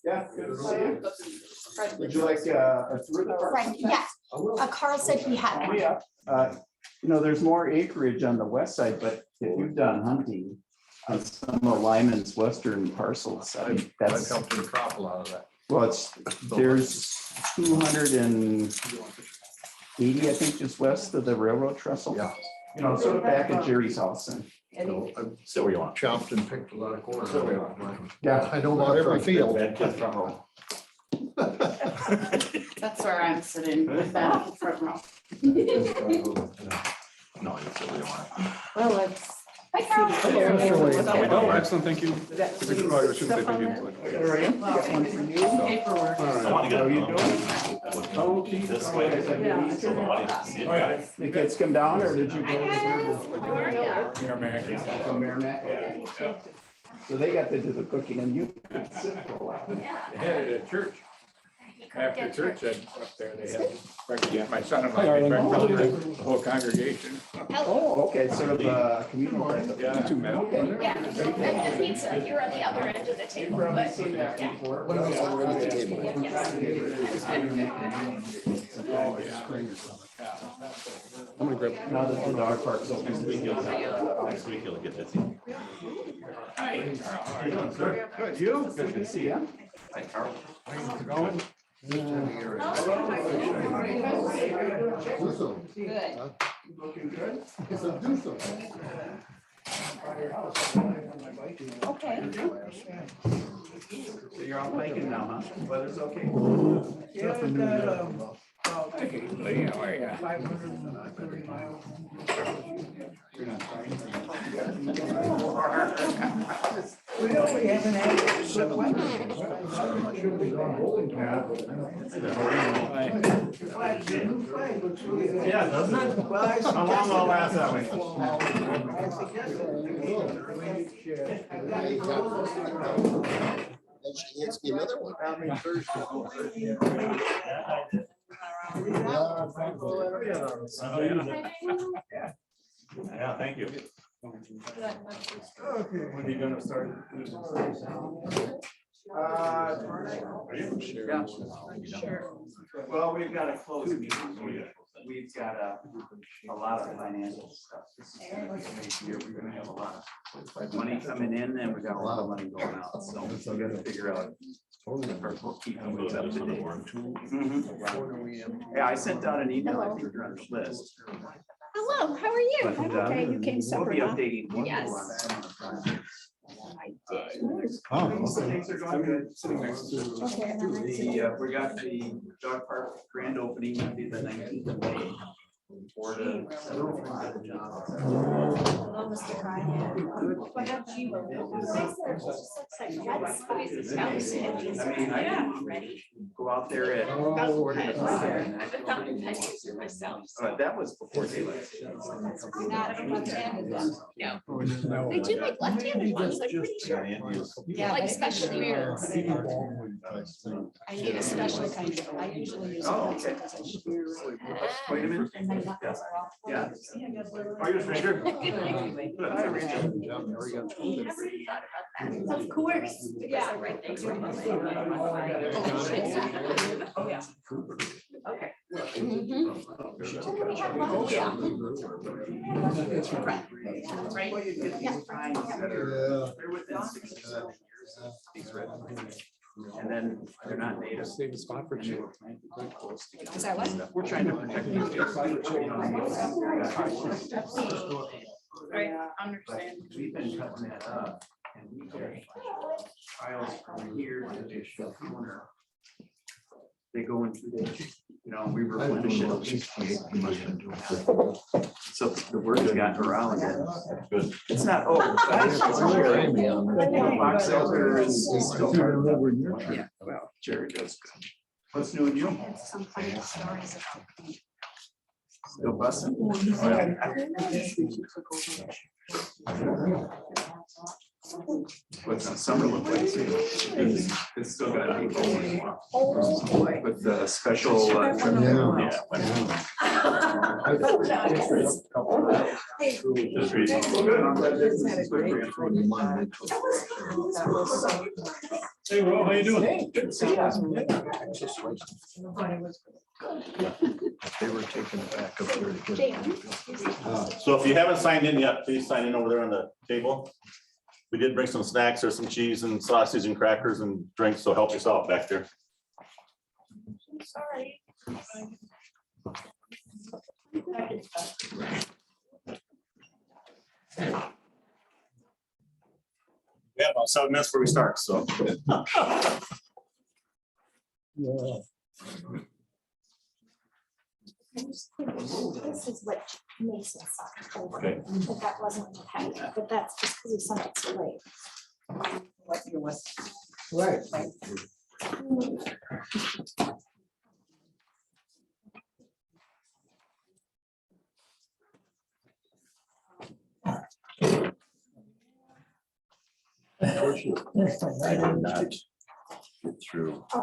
Yeah, good to see you. Would you like a tour of the park? Frank, yeah. Carl said he had one. Yeah. You know, there's more acreage on the west side, but if you've done hunting on some of Lyman's western parcels, I mean, I've that's, helped him crop a lot of that. well, there's 280, I think, just west of the railroad trestle. Yeah. You know, sort of back at Jerry's house and. So I've chopped and picked a lot of corn. Yeah. I know about every field. That's where I'm sitting, back in the front row. No, you certainly want. Well, it's. Hi, Carl. Oh, excellent, thank you. Paperwork. How you doing? This way. The kids come down or did you go? From Merrimack? So they got to do the cooking and you could sit for a while. Headed at church. After church, up there, they had breakfast. My son-in-law made breakfast for the whole congregation. Oh, okay, sort of communal. Yeah, 2 men. Yeah, and the pizza, you're on the other end of the table, but Seen that before. I'm gonna grab. Now that the dog park's open. Next week you'll get busy. Good, you? Good to see you. Hi, Carl. How's it going? good. Looking good. Okay. So you're out biking now, huh? Weather's okay? Hey, how are ya? 530 miles. You're not trying Well, we haven't had good weather. Should be gone. Yeah, doesn't it? Well, I How long will it last that way? And she hands me another one. Yeah, thank you. When are you gonna start? Yeah. Sure. Well, we've got a close meeting. We've got a lot of financial stuff. This year, we're gonna have a lot of money coming in and we got a lot of money going out. So we gotta figure out. Keeping those up to date. Mhm. Yeah, I sent out an email. I think you're on the list. Hello, how are you? But, I'm okay. You came We'll separate, be huh? updating. you Yes. on some of the projects. I did. Things are going good. Sitting next to. Okay, and then I see- We got the dog park grand opening, will be the 19th of May. 4 to 7. Hello, Mr. Kyle. What up, G? I mean, I can go out there at 4 to 5. I've been fountain pen user myself. That was before daylight. Not left-handed ones. No. They do make left-handed ones, I'm pretty sure. Yeah. Like specialty ones. I need a special kind of, I usually use. Oh, okay. Wait a minute. Yeah. Are you a stranger? Of course. Yeah. Right there. Oh, yeah. Okay. Mhm. Oh, yeah. Right. Well, you get these pines that are, they're within 6 to 7 years. These red pines. And then they're not native. Save a spot for you. Is that what? We're trying to protect these. Right, understand. We've been cutting that up and we get piles from here to this corner. They go into the, we replenish it. So the word has gotten around it. Good. It's not, oh. Box elder is still part of that. Yeah, well, Jerry does good. What's new in you? Some funny stories about. Still busting? What's on summer look like? It's still got people. Oh, boy. With the special. Yeah. Yeah. Just reading. Hey, Ro, how you doing? Hey, good to see you. They were taking it back up there to get. So if you haven't signed in yet, please sign in over there on the table. We did bring some snacks or some cheese and sausage and crackers and drinks, so help yourself back there. Sorry. We have about 7 minutes before we start, so. This is what Mason signed over, Okay. but that wasn't what happened, but that's just because he sent it so late. Right. Unfortunately, I did not get through. I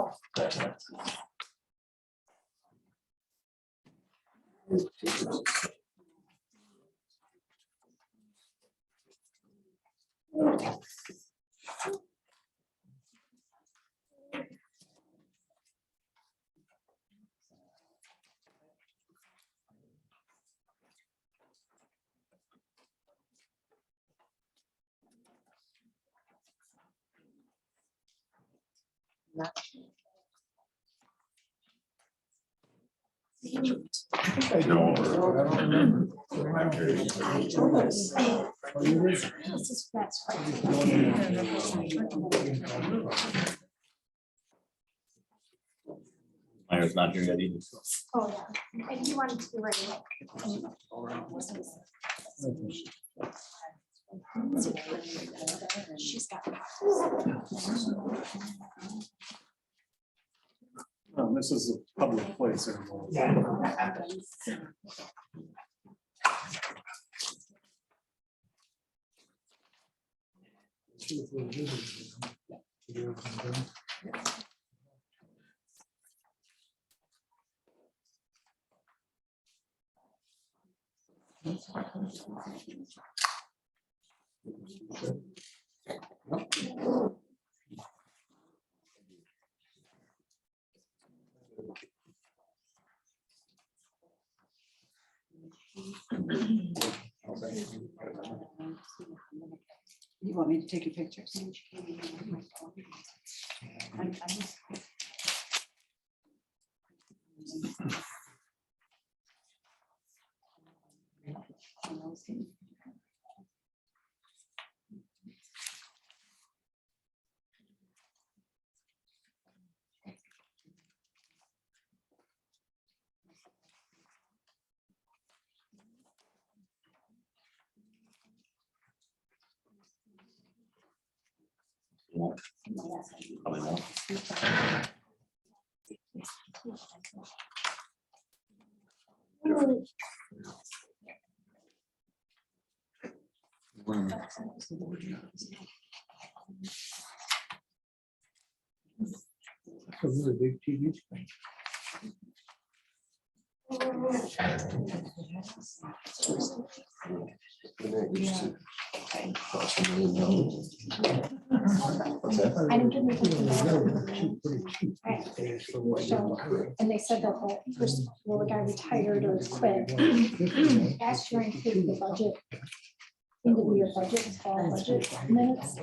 don't remember. This is, that's right. Myers not here yet either. Oh, yeah, and you wanted to be ready. She's got. This is a public place. Everyone. You want me to take your pictures? Probably won't. A really big TV screen. I didn't give you. And they said that the person, well, the guy retired or quit. Asked you to include the budget. Into your budget, fall budget minutes.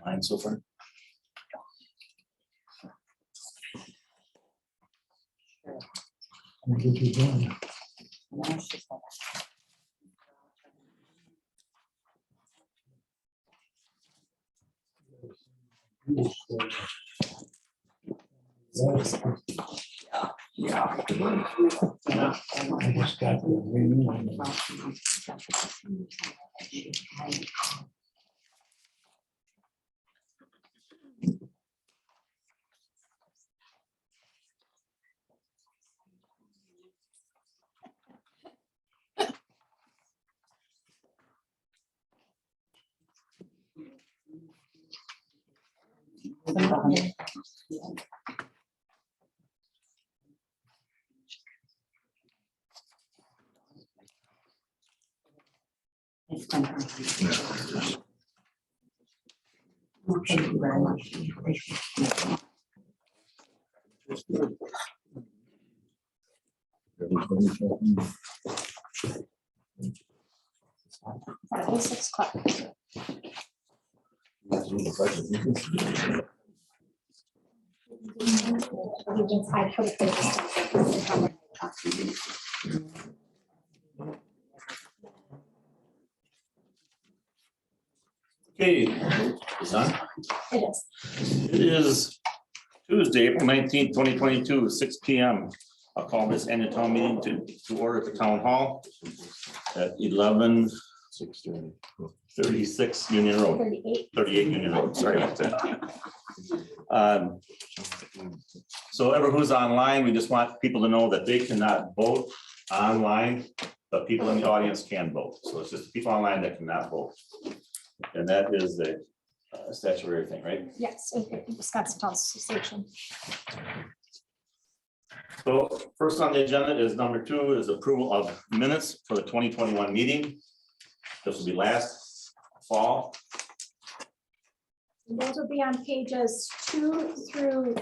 Fine so far. What did you do? I just got the renewal. Thank you very much. Friday, 6 o'clock. I hope Okay, it's on. it is. It is Tuesday, April 19th, 2022, 6 P.M. I'll call this annual town meeting to order at the town hall at 11:36 Union Road, 38 Union Road, sorry about that. So everyone who's online, we just want people to know that they cannot vote online, but people in the audience can vote. So it's just people online that cannot vote. And that is a statutory thing, right? Yes, Wisconsin Town Association. So first on the agenda is number 2 is approval of minutes for the 2021 meeting. This will be last fall. Those will be on pages 2 through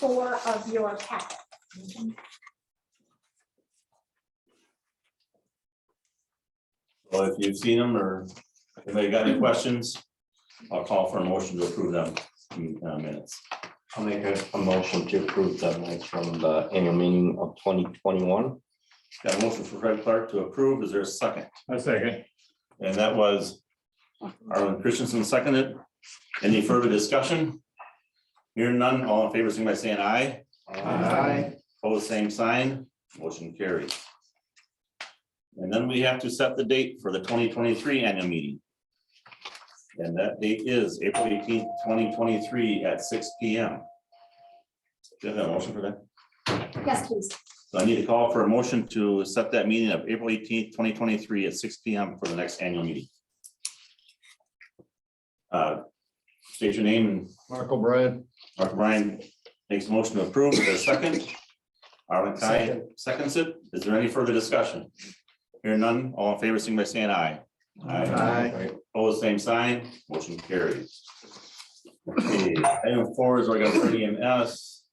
4 of your packet. So if you've seen them or if anybody got any questions, I'll call for a motion to approve them minutes. I'll make a motion to approve the minutes from the annual meeting of 2021. Got a motion for Fred Clark to approve. Is there a second? A second. And that was Arlen Christensen seconded. Any further discussion? Hearing none, all in favor, signify by saying aye. Aye. Pose same sign, motion carries. And then we have to set the date for the 2023 annual meeting. And that date is April 18th, 2023 at 6 P.M. Do you have a motion for that? Yes, please. So I need to call for a motion to set that meeting of April 18th, 2023 at 6 P.M. for the next annual meeting. State your name and Mark O'Brien. Mark Ryan makes a motion to approve. Is there a second? Arlen Kai seconds it. Is there any further discussion? Hear none, all in favor, signify by saying aye. Aye. Opposed, same sign, motion carries. Okay, item 4 is regulatory EMS.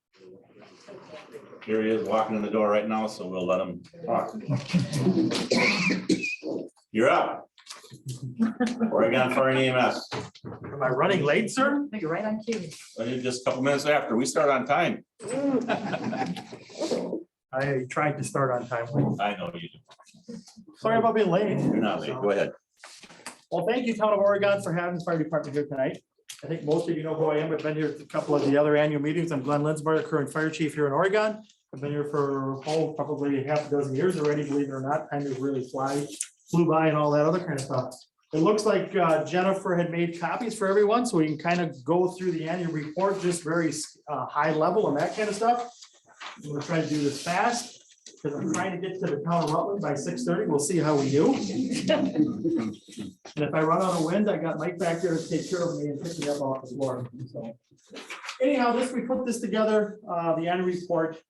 Here he is walking in the door right now, so we'll let him talk. You're up. Oregon Fire and EMS. Am I running late, sir? I think you're right on cue. Just a couple minutes after, we start on time. I tried to start on time. I know you do. Sorry about being late. You're not late, go ahead. Well, thank you, Town of Oregon, for having the fire department here tonight. I think most of you know who I am. I've been here at a couple of the other annual meetings. I'm Glenn Linsberg, current fire chief here in Oregon. I've been here for probably half a dozen years already, believe it or not. Time has really flew by and all that other kind of stuff. It looks like Jennifer had made copies for everyone, so we can kind of go through the annual report, just very high level and that kind of stuff. I'm gonna try to do this fast because I'm trying to get to the town of Rutland by 6:30. We'll see how we do. And if I run out of wind, I got Mike back there to take care of me and pick me up off the floor. So anyhow, we put this together, the annual report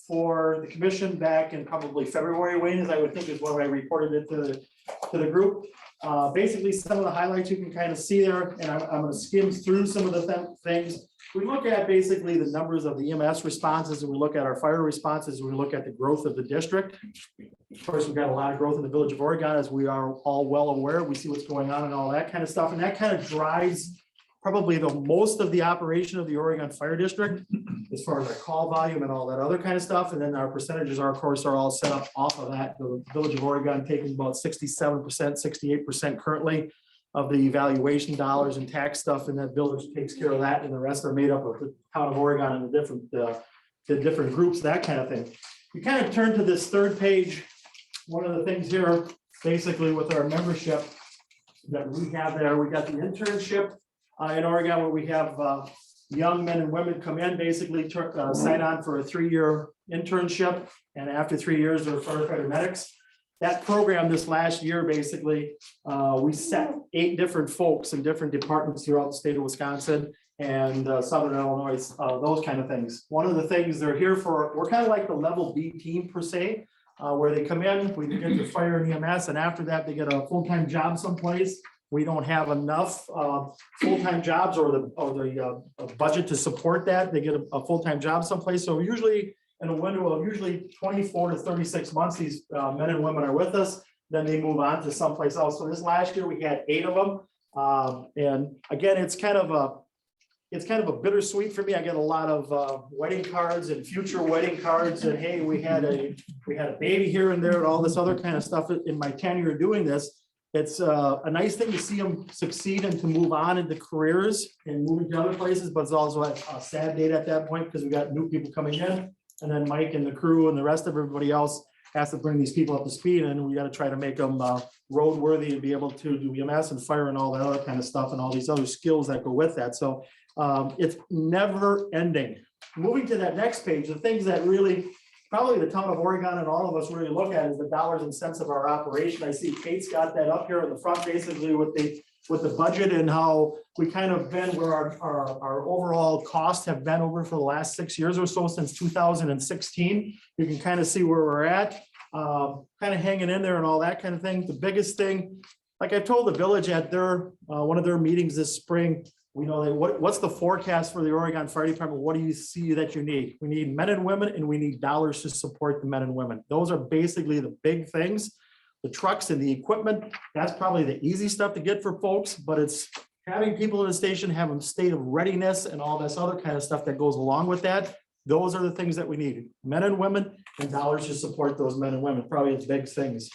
for the commission back in probably February, Wayne, as I would think is when I reported it to the group. Basically, some of the highlights you can kind of see there, and I'm going to skim through some of the things. We look at basically the numbers of the EMS responses, and we look at our fire responses, and we look at the growth of the district. Of course, we've got a lot of growth in the village of Oregon, as we are all well aware. We see what's going on and all that kind of stuff, and that kind of drives probably the most of the operation of the Oregon Fire District as far as our call volume and all that other kind of stuff. And then our percentages are, of course, are all set up off of that. The Village of Oregon taking about 67%, 68% currently of the evaluation dollars and tax stuff, and that village takes care of that, and the rest are made up of the town of Oregon and the different groups, that kind of thing. We kind of turn to this third page. One of the things here, basically with our membership that we have there, we got the internship in Oregon, where we have young men and women come in, basically sign on for a 3-year internship, and after 3 years, they're firefighter medics. That program this last year, basically, we set 8 different folks in different departments throughout the state of Wisconsin and Southern Illinois, those kind of things. One of the things they're here for, we're kind of like the level B team per se, where they come in, we get the fire and EMS, and after that, they get a full-time job someplace. We don't have enough full-time jobs or the budget to support that. They get a full-time job someplace. So usually in a window of usually 24 to 36 months, these men and women are with us. Then they move on to someplace else. So this last year we had 8 of them. And again, it's kind of a bittersweet for me. I get a lot of wedding cards and future wedding cards, and hey, we had a baby here and there and all this other kind of stuff in my tenure doing this. It's a nice thing to see them succeed and to move on into careers and moving to other places, but it's also a sad date at that point because we got new people coming in, and then Mike and the crew and the rest of everybody else has to bring these people up to speed, and we got to try to make them roadworthy and be able to do EMS and fire and all that other kind of stuff and all these other skills that go with that. So it's never ending. Moving to that next page, the things that really probably the town of Oregon and all of us really look at is the dollars and cents of our operation. I see Kate's got that up here in the front, basically with the budget and how we kind of been where our overall costs have been over for the last 6 years or so, since 2016. You can kind of see where we're at, kind of hanging in there and all that kind of thing. The biggest thing, like I told the village at their one of their meetings this spring, we know that what's the forecast for the Oregon Fire Department? What do you see that you need? We need men and women, and we need dollars to support the men and women. Those are basically the big things. The trucks and the equipment, that's probably the easy stuff to get for folks, but it's having people in the station, having state of readiness and all this other kind of stuff that goes along with that. Those are the things that we need, men and women, and dollars to support those men and women, probably the big things.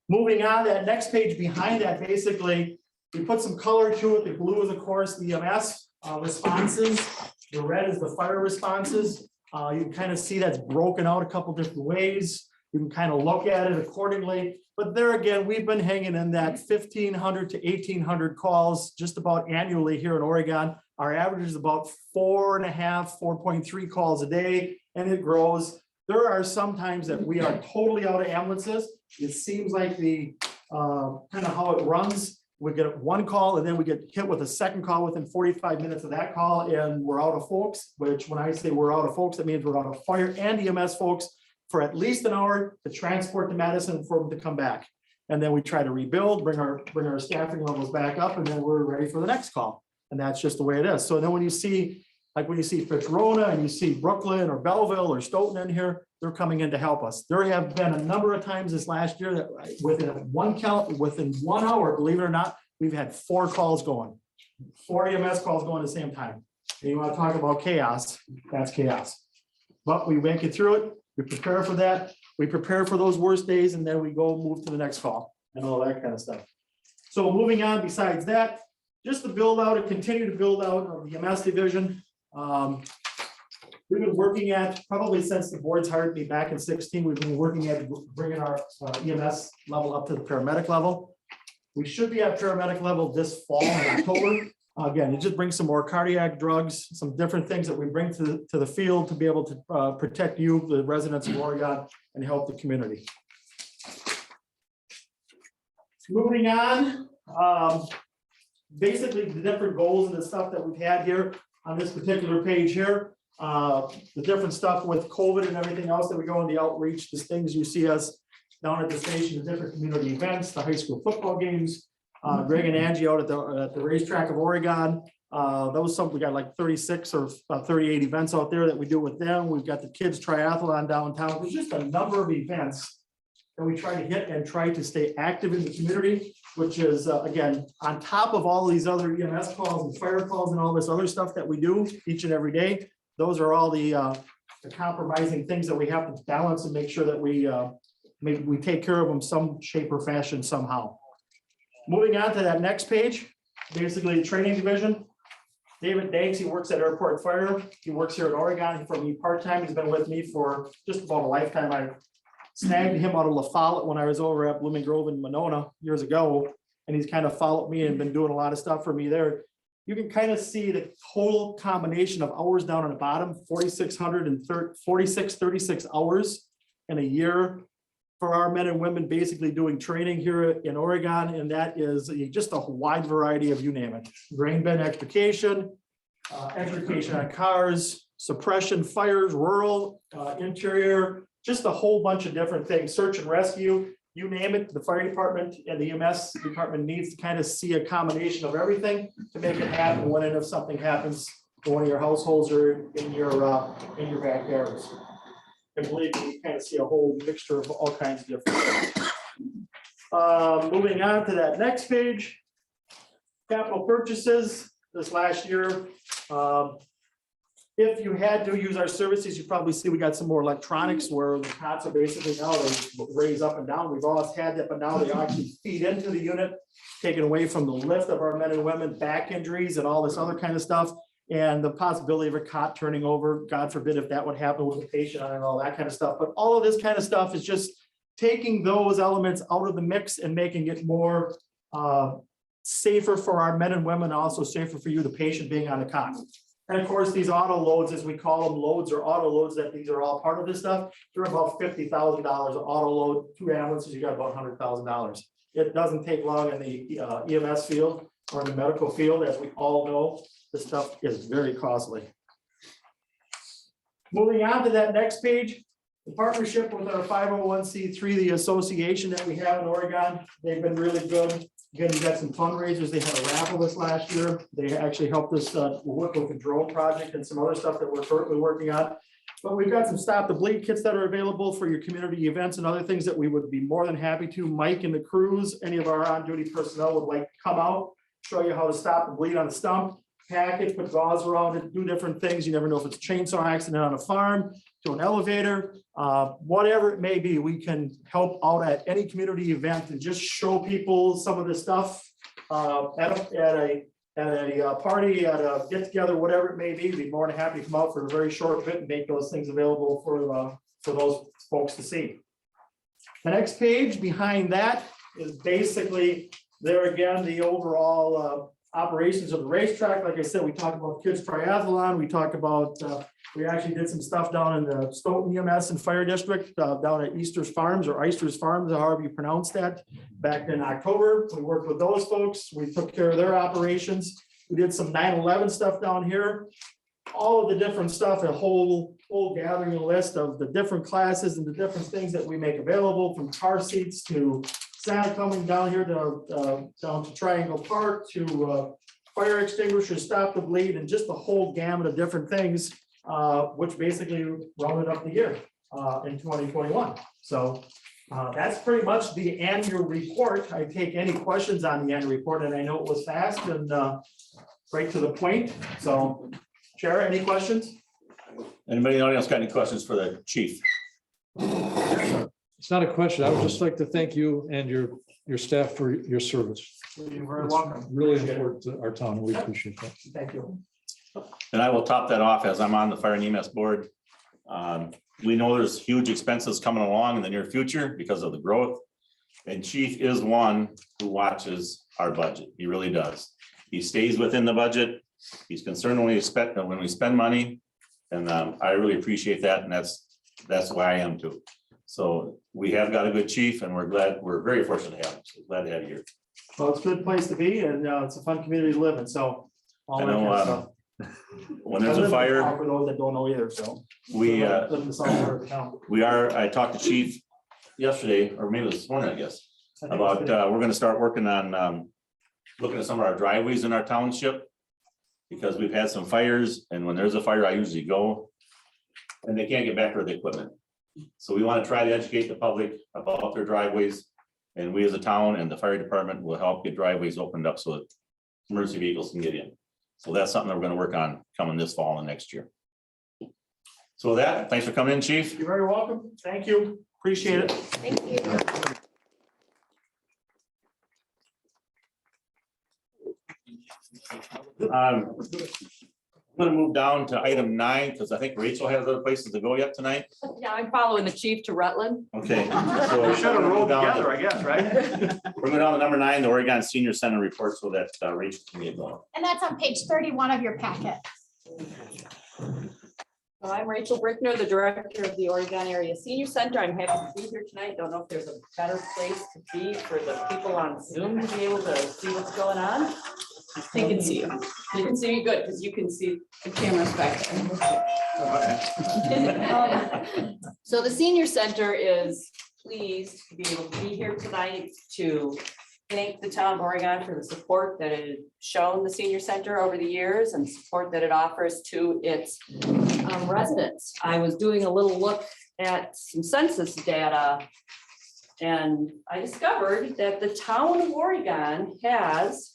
Moving on, that next page behind that, basically, we put some color to it. The blue is, of course, the EMS responses. The red is the fire responses. You can kind of see that's broken out a couple different ways. You can kind of look at it accordingly. But there again, we've been hanging in that 1,500 to 1,800 calls just about annually here in Oregon. Our average is about 4.5, 4.3 calls a day, and it grows. There are some times that we are totally out of ambulances. It seems like the kind of how it runs. We get 1 call and then we get hit with a second call within 45 minutes of that call, and we're out of folks, which when I say we're out of folks, that means we're out of fire and EMS folks for at least an hour to transport the medicine for them to come back. And then we try to rebuild, bring our staffing levels back up, and then we're ready for the next call. And that's just the way it is. So then when you see, like when you see Fitzrona and you see Brooklyn or Belleville or Stoughton in here, they're coming in to help us. There have been a number of times this last year that within 1 hour, believe it or not, we've had 4 calls going, 4 EMS calls going at the same time. And you want to talk about chaos, that's chaos. But we make it through it. We prepare for that. We prepare for those worst days, and then we go move to the next call and all that kind of stuff. So moving on, besides that, just to build out and continue to build out of the EMS division. We've been working at, probably since the boards hired me back in 2016, we've been working at bringing our EMS level up to the paramedic level. We should be at paramedic level this fall in October. Again, it just brings some more cardiac drugs, some different things that we bring to the field to be able to protect you, the residents of Oregon, and help the community. Moving on, basically the different goals and the stuff that we've had here on this particular page here. The different stuff with COVID and everything else that we go in the outreach, the things you see us down at the station, the different community events, the high school football games, Greg and Angie out at the racetrack of Oregon. That was something, we got like 36 or 38 events out there that we do with them. We've got the kids triathlon downtown. There's just a number of events that we try to hit and try to stay active in the community, which is, again, on top of all these other EMS calls and fire calls and all this other stuff that we do each and every day. Those are all the compromising things that we have to balance and make sure that we take care of them some shape or fashion somehow. Moving on to that next page, basically the training division. David Danks, he works at Airport Fire. He works here in Oregon for me part-time. He's been with me for just about a lifetime. I snagged him out of La Follette when I was over at Blooming Grove in Monona years ago. And he's kind of followed me and been doing a lot of stuff for me there. You can kind of see the total combination of hours down on the bottom, 36 hours in a year for our men and women basically doing training here in Oregon. And that is just a wide variety of, you name it, grain bin extrication, extrication on cars, suppression, fires, rural, interior, just a whole bunch of different things, search and rescue, you name it. The fire department and the EMS department needs to kind of see a combination of everything to make it happen when and if something happens in one of your households or in your backyards. And believe me, you kind of see a whole mixture of all kinds of different things. Moving on to that next page. Capital purchases this last year. If you had to use our services, you probably see we got some more electronics where the cots are basically now they raise up and down. We've always had that, but now they actually feed into the unit, taken away from the lift of our men and women, back injuries and all this other kind of stuff. And the possibility of a cot turning over, God forbid if that would happen with a patient and all that kind of stuff. But all of this kind of stuff is just taking those elements out of the mix and making it more safer for our men and women, also safer for you, the patient being on the cot. And of course, these auto loads, as we call them, loads or auto loads, that these are all part of this stuff. They're about $50,000 auto load, 2 ambulances, you got about $100,000. It doesn't take long in the EMS field or in the medical field, as we all know. This stuff is very costly. Moving on to that next page, the partnership with our 501c3, the association that we have in Oregon, they've been really good. Again, we got some fundraisers. They had a raffle this last year. They actually helped us work with the drone project and some other stuff that we're currently working on. But we've got some Stop the Bleed kits that are available for your community events and other things that we would be more than happy to. Mike and the crews, any of our on-duty personnel would like to come out, show you how to stop the bleed on the stump, pack it, put gauze around it, do different things. You never know if it's a chainsaw accident on a farm, to an elevator, whatever it may be. We can help out at any community event and just show people some of the stuff at a party, at a get together, whatever it may be. We'd be more than happy to come out for a very short bit and make those things available for those folks to see. The next page behind that is basically there again, the overall operations of the racetrack. Like I said, we talked about kids triathlon. We talked about, we actually did some stuff down in the Stoughton EMS and Fire District down at Easter's Farms or Easter's Farms, however you pronounce that, back in October. We worked with those folks. We took care of their operations. We did some 9/11 stuff down here. All of the different stuff, a whole gathering list of the different classes and the different things that we make available, from car seats to Santa coming down here to down to Triangle Park, to fire extinguishers, Stop the Bleed, and just a whole gamut of different things, which basically rounded up the year in 2021. So that's pretty much the annual report. I take any questions on the annual report, and I know it was fast and right to the point. So, Chair, any questions? Anybody in the audience got any questions for the chief? It's not a question. I would just like to thank you and your staff for your service. You're very It's welcome. really Appreciate it. important to our town, and we appreciate that. Thank you. And I will top that off as I'm on the fire and EMS board. We know there's huge expenses coming along in the near future because of the growth. And chief is one who watches our budget. He really does. He stays within the budget. He's concerned when we spend money. And I really appreciate that. And that's why I am too. So we have got a good chief and we're very fortunate to have him. So glad to have you here. Well, it's a good place to be, and it's a fun community to live in, so. all I that kind of know, stuff. When there's I a live in fire, South For those that don't know either, so. we Live in the south part of town. I talked to chief yesterday, or maybe this morning, I guess, I think about, it's been- we're gonna start working on, looking at some of our driveways in our township. Because we've had some fires, and when there's a fire, I usually go. And they can't get back to the equipment. So we want to try to educate the public about their driveways. And we as a town and the fire department will help get driveways opened up so that emergency vehicles can get in. So that's something that we're gonna work on coming this fall and next year. So with that, thanks for coming in, chief. You're very welcome. Thank you. Appreciate it. Thank you. I'm gonna move down to item 9, because I think Rachel has other places to go yet tonight. Yeah, I'm following the chief to Rutland. Okay. So We should have rolled together, I guess, right? We're going down to number 9, the Oregon Senior Center report, so that Rachel can get going. And that's on page 31 of your packet. I'm Rachel Brickner, the director of the Oregon Area Senior Center. I'm happy to be here tonight. Don't know if there's a better place to be for the people on Zoom to be able to see what's going on. They can see you. They can see you good because you can see the cameras back there. So the senior center is pleased to be able to be here tonight to thank the town of Oregon for the support that it has shown the senior center over the years and support that it offers to its residents. I was doing a little look at some census data, and I discovered that the town of Oregon has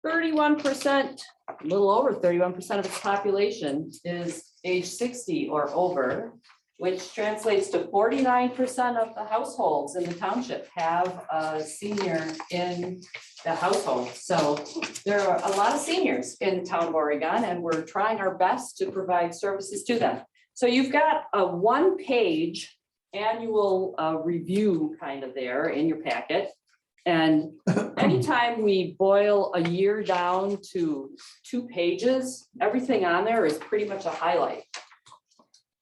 31%, a little over 31% of its population is age 60 or over, which translates to 49% of the households in the township have a senior in the household. So there are a lot of seniors in the town of Oregon, and we're trying our best to provide services to them. So you've got a 1-page annual review kind of there in your packet. And anytime we boil a year down to 2 pages, everything on there is pretty much a highlight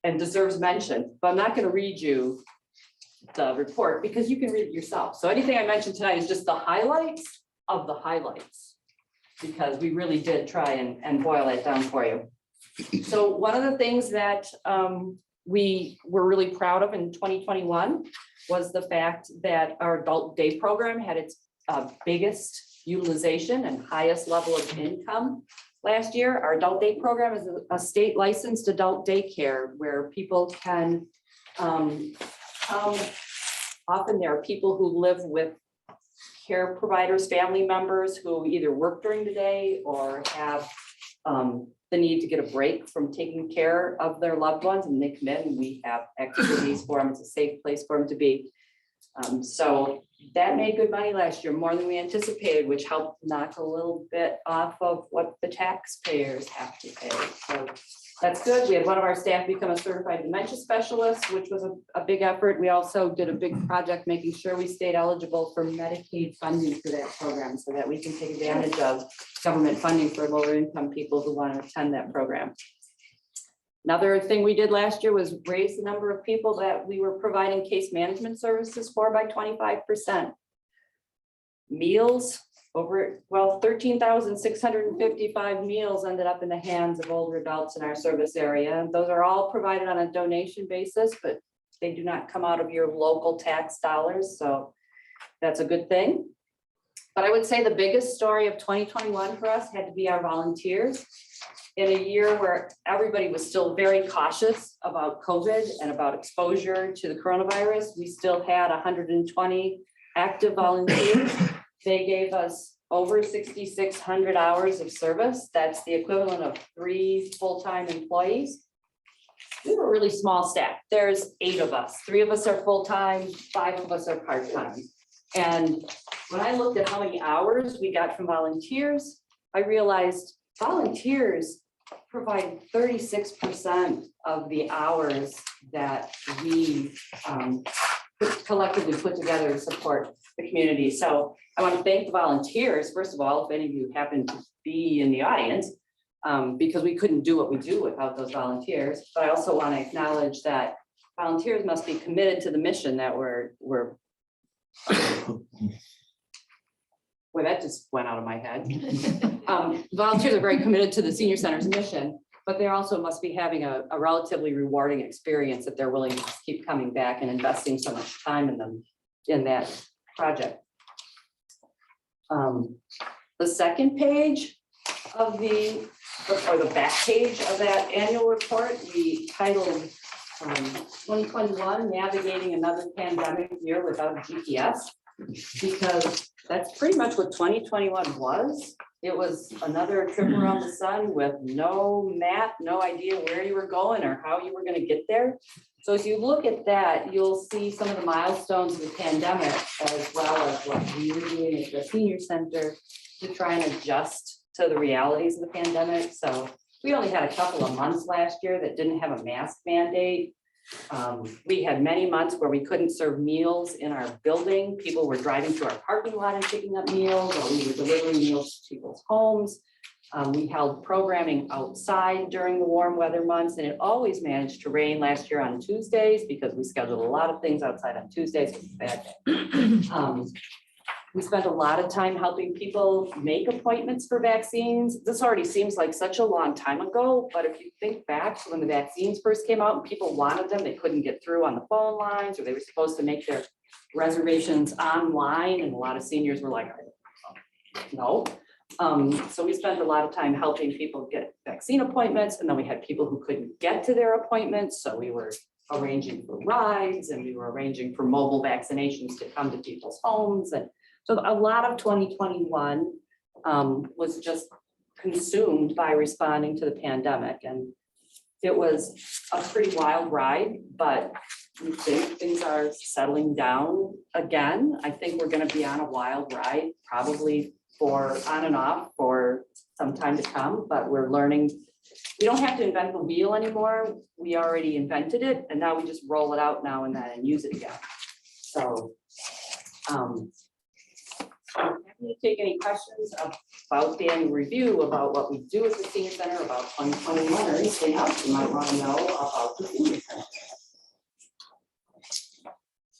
and deserves mention, but I'm not going to read you the report because you can read it yourself. So anything I mentioned tonight is just the highlights of the highlights, because we really did try and boil it down for you. So one of the things that we were really proud of in 2021 was the fact that our adult day program had its biggest utilization and highest level of income last year. Our adult day program is a state licensed adult daycare where people can come. Often there are people who live with care providers, family members who either work during the day or have the need to get a break from taking care of their loved ones, and they come in and we have activities for them. It's a safe place for them to be. So that made good money last year, more than we anticipated, which helped knock a little bit off of what the taxpayers have to pay. So that's good. We had one of our staff become a certified dementia specialist, which was a big effort. We also did a big project making sure we stayed eligible for Medicaid funding for that program so that we can take advantage of government funding for lower income people who want to attend that program. Another thing we did last year was raise the number of people that we were providing case management services for by 25%. Meals over, 13,655 meals ended up in the hands of older adults in our service area. Those are all provided on a donation basis, but they do not come out of your local tax dollars. So that's a good thing. But I would say the biggest story of 2021 for us had to be our volunteers. In a year where everybody was still very cautious about COVID and about exposure to the coronavirus, we still had 120 active volunteers. They gave us over 6,600 hours of service. That's the equivalent of 3 full-time employees. We were a really small staff. There's 8 of us. 3 of us are full-time, 5 of us are part-time. And when I looked at how many hours we got from volunteers, I realized volunteers provide 36% of the hours that we collectively put together to support the community. So I want to thank the volunteers, first of all, if any of you happen to be in the audience, because we couldn't do what we do without those volunteers. But I also want to acknowledge that volunteers must be committed to the mission that we're well, that just went out of my head. Volunteers are very committed to the senior center's mission, but they also must be having a relatively rewarding experience if they're willing to keep coming back and investing so much time in them in that project. The second page of the back page of that annual report, we titled 2021, navigating another pandemic year without a GPS. Because that's pretty much what 2021 was. It was another trip around the sun with no map, no idea where you were going or how you were gonna get there. So as you look at that, you'll see some of the milestones of the pandemic as well as what we were doing at the senior center to try and adjust to the realities of the pandemic. So we only had a couple of months last year that didn't have a mask mandate. We had many months where we couldn't serve meals in our building. People were driving to our parking lot and picking up meals, or we were delivering meals to people's homes. We held programming outside during the warm weather months, and it always managed to rain last year on Tuesdays because we scheduled a lot of things outside on Tuesdays. It was a bad day. We spent a lot of time helping people make appointments for vaccines. This already seems like such a long time ago, but if you think back to when the vaccines first came out and people wanted them, they couldn't get through on the phone lines, or they were supposed to make their reservations online, and a lot of seniors were like, no. So we spent a lot of time helping people get vaccine appointments, and then we had people who couldn't get to their appointments, so we were arranging for rides, and we were arranging for mobile vaccinations to come to people's homes. And so a lot of 2021 was just consumed by responding to the pandemic. And it was a pretty wild ride, but we think things are settling down again. I think we're going to be on a wild ride, probably for on and off for some time to come, but we're learning. We don't have to invent the wheel anymore. We already invented it, and now we just roll it out now and then and use it again. So I'm happy to take any questions about the annual review, about what we do at the senior center, about 2021, or anything else you might want to know about the senior center.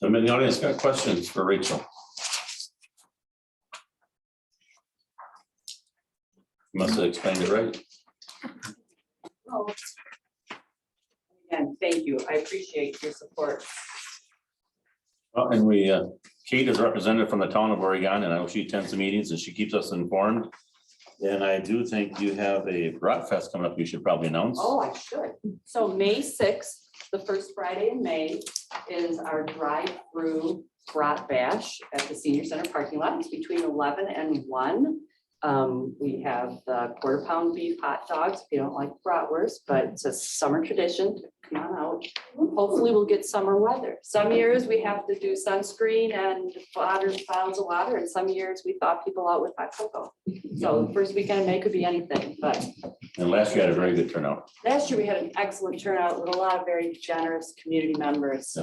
Somebody in the audience got questions for Rachel? Must have explained it right. Oh. Again, thank you. I appreciate your support. Well, and we, Kate is represented from the town of Oregon, and I know she attends the meetings and she keeps us informed. And I do think you have a Brat Fest coming up, you should probably announce. Oh, I should. So May 6th, the first Friday in May, is our drive-through Brat Bash at the senior center parking lot. It's between 11 and 1. We have the quarter-pound beef hot dogs, if you don't like bratwurst, but it's a summer tradition. Come on out. Hopefully we'll get summer weather. Some years we have to do sunscreen and bottles of water, and some years we thaw people out with hot cocoa. So the first weekend of May could be anything, but And last year had a very good turnout. last year we had an excellent turnout with a lot of very generous community members.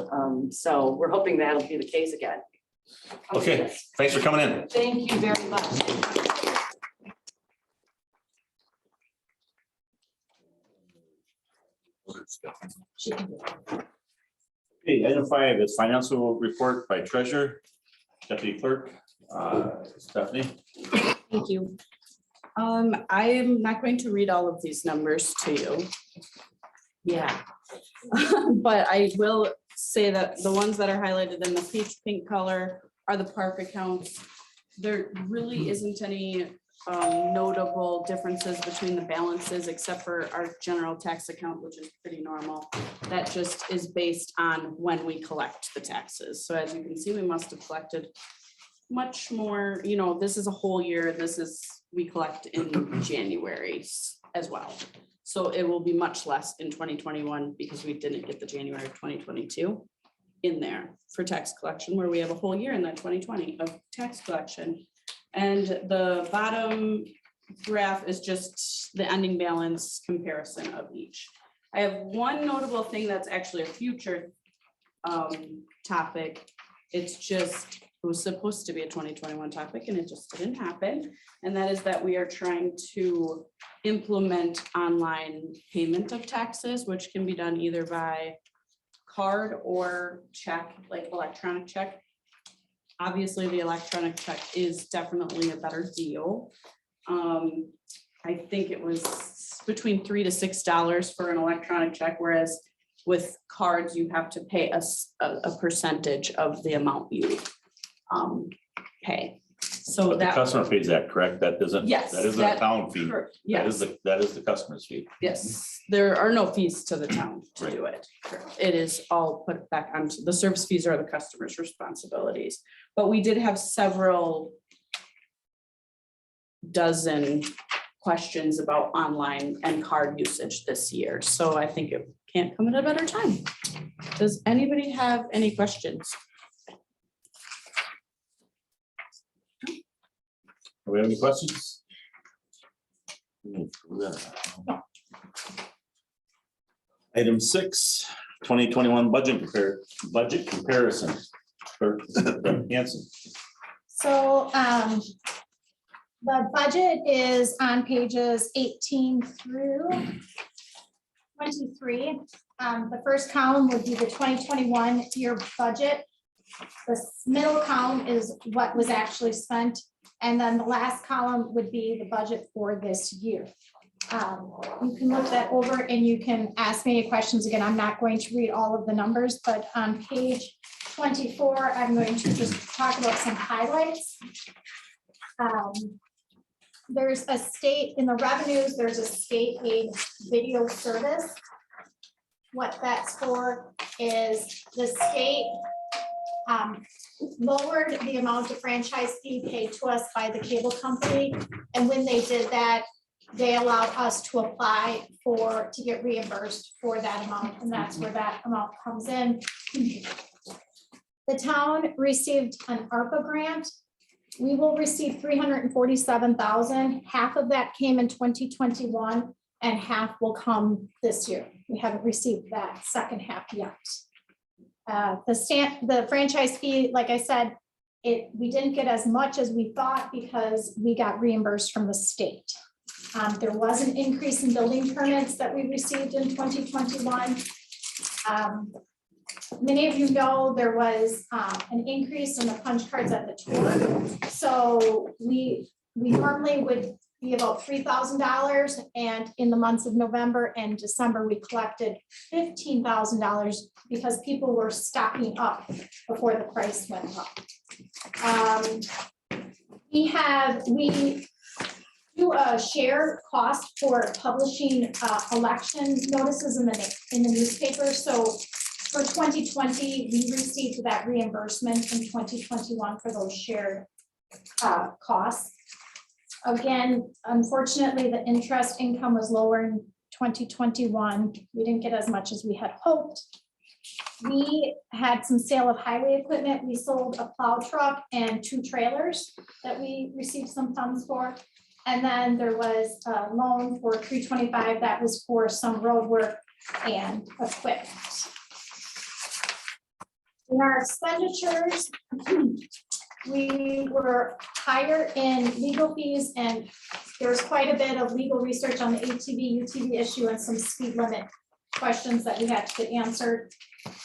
So we're hoping that'll be the case again. Okay, thanks for coming in. Thank you very much. Okay, item 5 is financial report by treasurer, deputy clerk, Stephanie. Thank you. I am not going to read all of these numbers to you. Yeah. But I will say that the ones that are highlighted in the peach pink color are the park accounts. There really isn't any notable differences between the balances except for our general tax account, which is pretty normal. That just is based on when we collect the taxes. So as you can see, we must have collected much more, you know, this is a whole year. This is, we collect in January as well. So it will be much less in 2021 because we didn't get the January of 2022 in there for tax collection, where we have a whole year in that 2020 of tax collection. And the bottom graph is just the ending balance comparison of each. I have one notable thing that's actually a future topic. It's just, it was supposed to be a 2021 topic and it just didn't happen. And that is that we are trying to implement online payment of taxes, which can be done either by card or check, like electronic check. Obviously, the electronic check is definitely a better deal. I think it was between $3 to $6 for an electronic check, whereas with cards, you have to pay a percentage of the amount you pay. So But the that, customer pays that, correct? That doesn't, Yes, that isn't a that- town fee. That is yes, that is the customer's fee. yes, there are no fees to the town to do it. It is all put back onto, the service fees are the customer's responsibilities, but we did have several dozen questions about online and card usage this year, so I think it can't come at a better time. Does anybody have any questions? Do we have any questions? Item 6, 2021 budget comparison. For Hanson. So the budget is on pages 18 through 23. The first column would be the 2021 year budget. The middle column is what was actually spent. And then the last column would be the budget for this year. You can look that over and you can ask me any questions. Again, I'm not going to read all of the numbers, but on page 24, I'm going to just talk about some highlights. There's a state in the revenues, there's a state aid video service. What that's for is the state lowered the amount of franchise fee paid to us by the cable company. And when they did that, they allowed us to apply to get reimbursed for that amount, and that's where that amount comes in. The town received an ARPA grant. We will receive $347,000. Half of that came in 2021 and half will come this year. We haven't received that second half yet. The franchise fee, like I said, we didn't get as much as we thought because we got reimbursed from the state. There was an increase in building permits that we received in 2021. Many of you know there was an increase in the punch cards at the tour. So we normally would be about $3,000, and in the months of November and December, we collected $15,000 because people were stocking up before the price went up. We do a share cost for publishing election notices in the newspaper. So for 2020, we received that reimbursement in 2021 for those shared costs. Again, unfortunately, the interest income was lower in 2021. We didn't get as much as we had hoped. We had some sale of highway equipment. We sold a plow truck and 2 trailers that we received some funds for. And then there was a loan for $325 that was for some road work and equipment. In our expenditures, we were higher in legal fees, and there was quite a bit of legal research on the ATV, UTV issue and some speed limit questions that we had to get answered.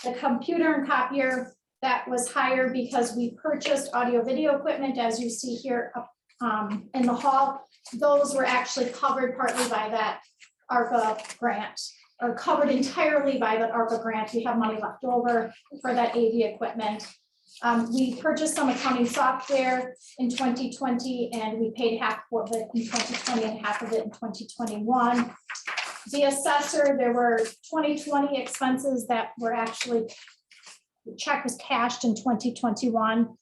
The computer and copier, that was higher because we purchased audio video equipment, as you see here in the hall. Those were actually covered partly by that ARPA grant, or covered entirely by that ARPA grant. We have money left over for that AV equipment. We purchased some accounting software in 2020, and we paid half of it in 2020 and half of it in 2021. The assessor, there were 2020 expenses that were actually, the check was cashed in 2021.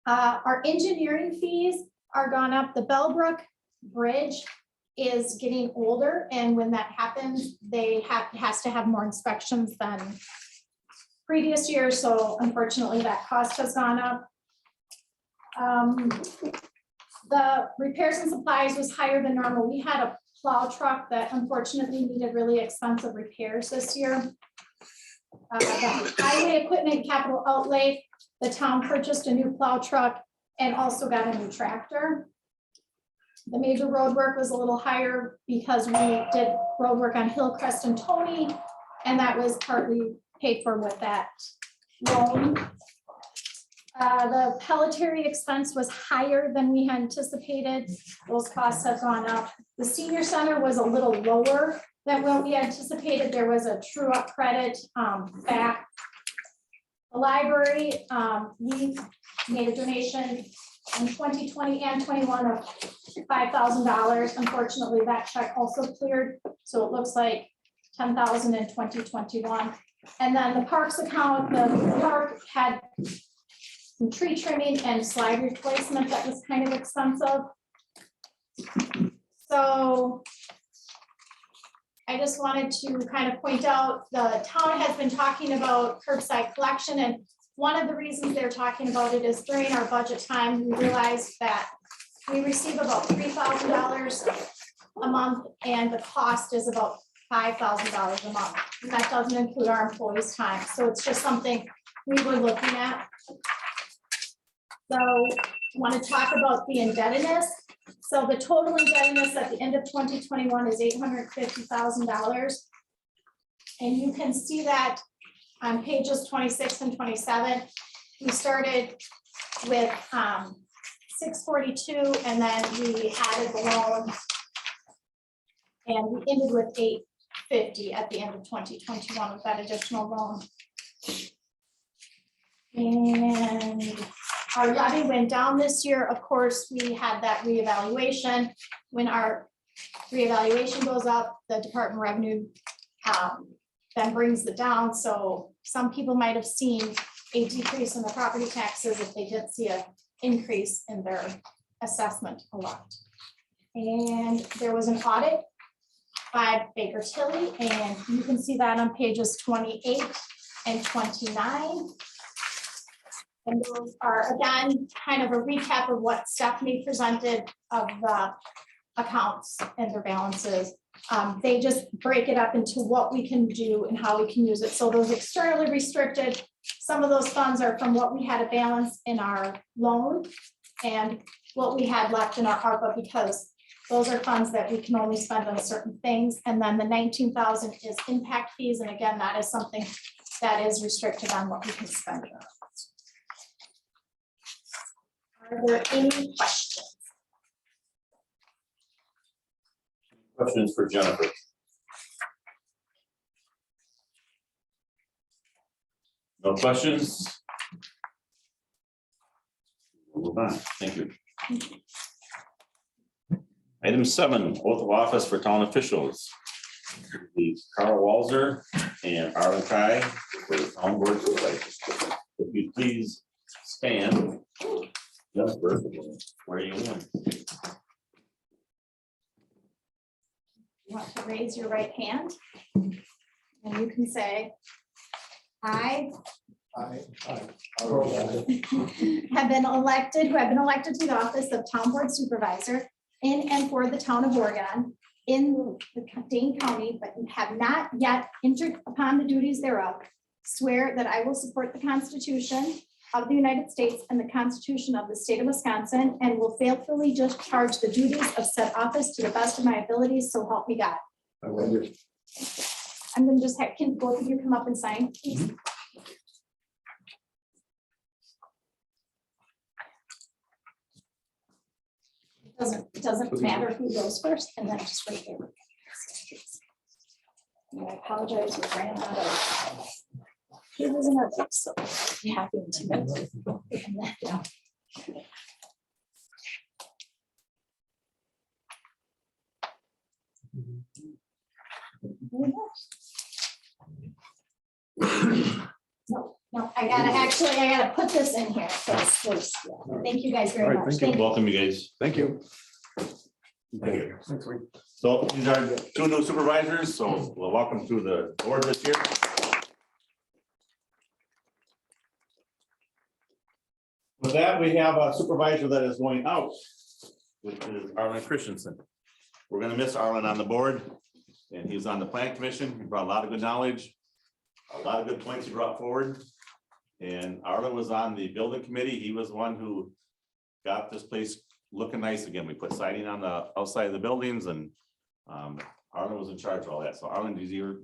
Our engineering fees are gone up. The Bellbrook Bridge is getting older, and when that happens, has to have more inspections than previous years. So unfortunately, that cost has gone up. The repairs and supplies was higher than normal. We had a plow truck that unfortunately needed really expensive repairs this year. The highway equipment capital outlay, the town purchased a new plow truck and also got a new tractor. The major road work was a little higher because we did road work on Hillcrest and Tony, and that was partly paid for with that loan. The Pelletary expense was higher than we had anticipated. Those costs have gone up. The senior center was a little lower than what we anticipated. There was a true up credit back. The library, we made a donation in 2020 and 21 of $5,000. Unfortunately, that check also cleared, so it looks like 10,000 in 2021. And then the parks account, the park had some tree trimming and slide replacement that was kind of expensive. So I just wanted to kind of point out, the town has been talking about curbside collection, and one of the reasons they're talking about it is during our budget time, we realized that we receive about $3,000 a month, and the cost is about $5,000 a month. And that doesn't include our employees' time, so it's just something we were looking at. So want to talk about the indebtedness. So the total indebtedness at the end of 2021 is $850,000. And you can see that on pages 26 and 27. We started with 642, and then we added the loan. And we ended with 850 at the end of 2021 with that additional loan. And our levy went down this year. Of course, we had that reevaluation. When our reevaluation goes up, the Department of Revenue then brings it down. So some people might have seen a decrease in the property taxes if they didn't see an increase in their assessment a lot. And there was an audit by Baker Tilly, and you can see that on pages 28 and 29. And those are, again, kind of a recap of what Stephanie presented of the accounts and their balances. They just break it up into what we can do and how we can use it. So those externally restricted, some of those funds are from what we had a balance in our loan and what we had left in our ARPA, because those are funds that we can only spend on certain things. And then the 19,000 is impact fees. And again, that is something that is restricted on what we can spend on. Are there any questions? Questions for Jennifer? No questions? We'll move on. Thank you. Item 7, oath of office for town officials. Carl Walzer and Arlen Kai for the town board of supervisors. If you please stand. Jennifer, where are you going? You want to raise your right hand, and you can say, I have been elected to the office of town board supervisor in and for the town of Oregon in the Dane County, but have not yet entered upon the duties thereof. Swear that I will support the Constitution of the United States and the Constitution of the state of Wisconsin, and will faithfully discharge the duties of said office to the best of my abilities, so help me God. I'm gonna just have, can both of you come up and sign, please? It doesn't matter who goes first, and then just right there. And I apologize, we ran out of. It was in our book, so we have to. No, I gotta put this in here. Thank you guys very much. Thank you. Welcome, you guys. Thank you. So these are 2 new supervisors, so we'll welcome to the board this year. With that, we have a supervisor that is going out, which is Arlen Christensen. We're gonna miss Arlen on the board, and he's on the plan commission. He brought a lot of good knowledge, a lot of good points he brought forward. And Arlen was on the building committee. He was the one who got this place looking nice again. We put siding on the outside of the buildings, and Arlen was in charge of all that. So Arlen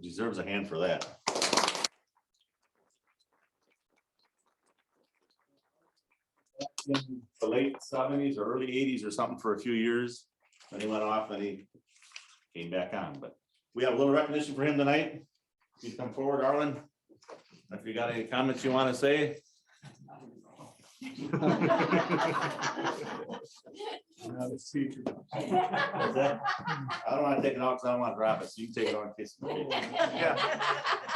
deserves a hand for that. In the late 70s or early 80s or something for a few years. Then he went off and he came back on. But we have a little recognition for him tonight. Please come forward, Arlen. If you got any comments you want to say. Now the speaker. What's that? I don't want to take it off because I don't want to drop it, so you can take it on in case. Yeah.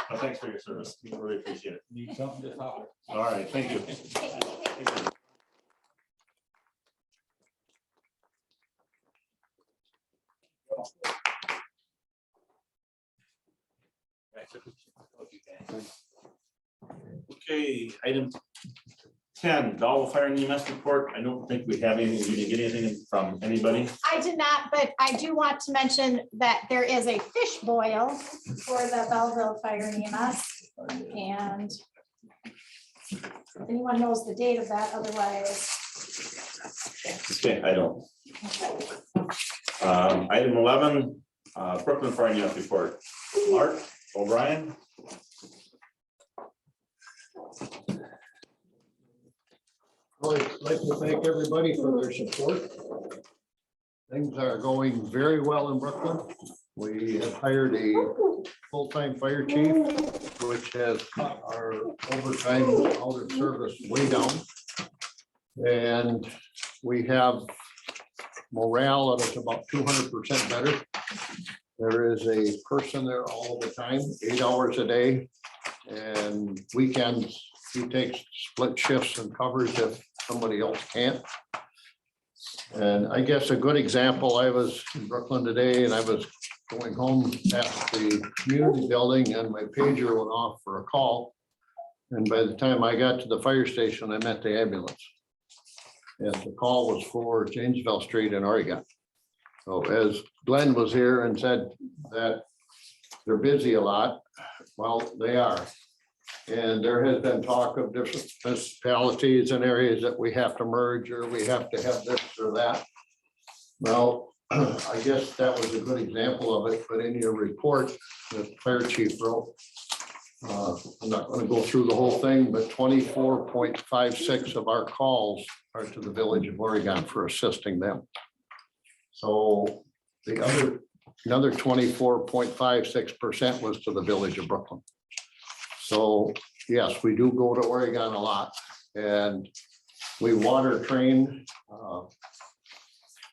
Well, thanks for your service. We really appreciate it. Need something to holler. All right, thank you. Okay, item 10, Dalville Fire and EMS report. I don't think we have anything. You didn't get anything from anybody? I did not, but I do want to mention that there is a fish boil for the Belleville Fire and EMS. And if anyone knows the date of that, otherwise. Okay, I don't. Item 11, Brooklyn Fire and EMS report. Mark O'Brien. I'd like to thank everybody for their support. Things are going very well in Brooklyn. We have hired a full-time fire chief, which has cut our overtime out of service way down. And we have morale that is about 200% better. There is a person there all the time, 8 hours a day. And weekends, he takes split shifts and covers if somebody else can't. And I guess a good example, I was in Brooklyn today and I was going home past the community building and my pager went off for a call. And by the time I got to the fire station, I met the ambulance. And the call was for Janesville Street in Oregon. So as Glenn was here and said that they're busy a lot, well, they are. And there has been talk of different municipalities and areas that we have to merge or we have to have this or that. Well, I guess that was a good example of it, but in your report, the fire chief wrote, I'm not going to go through the whole thing, but 24.56 of our calls are to the Village of Oregon for assisting them. So the another 24.56% was to the Village of Brooklyn. So yes, we do go to Oregon a lot and we water train.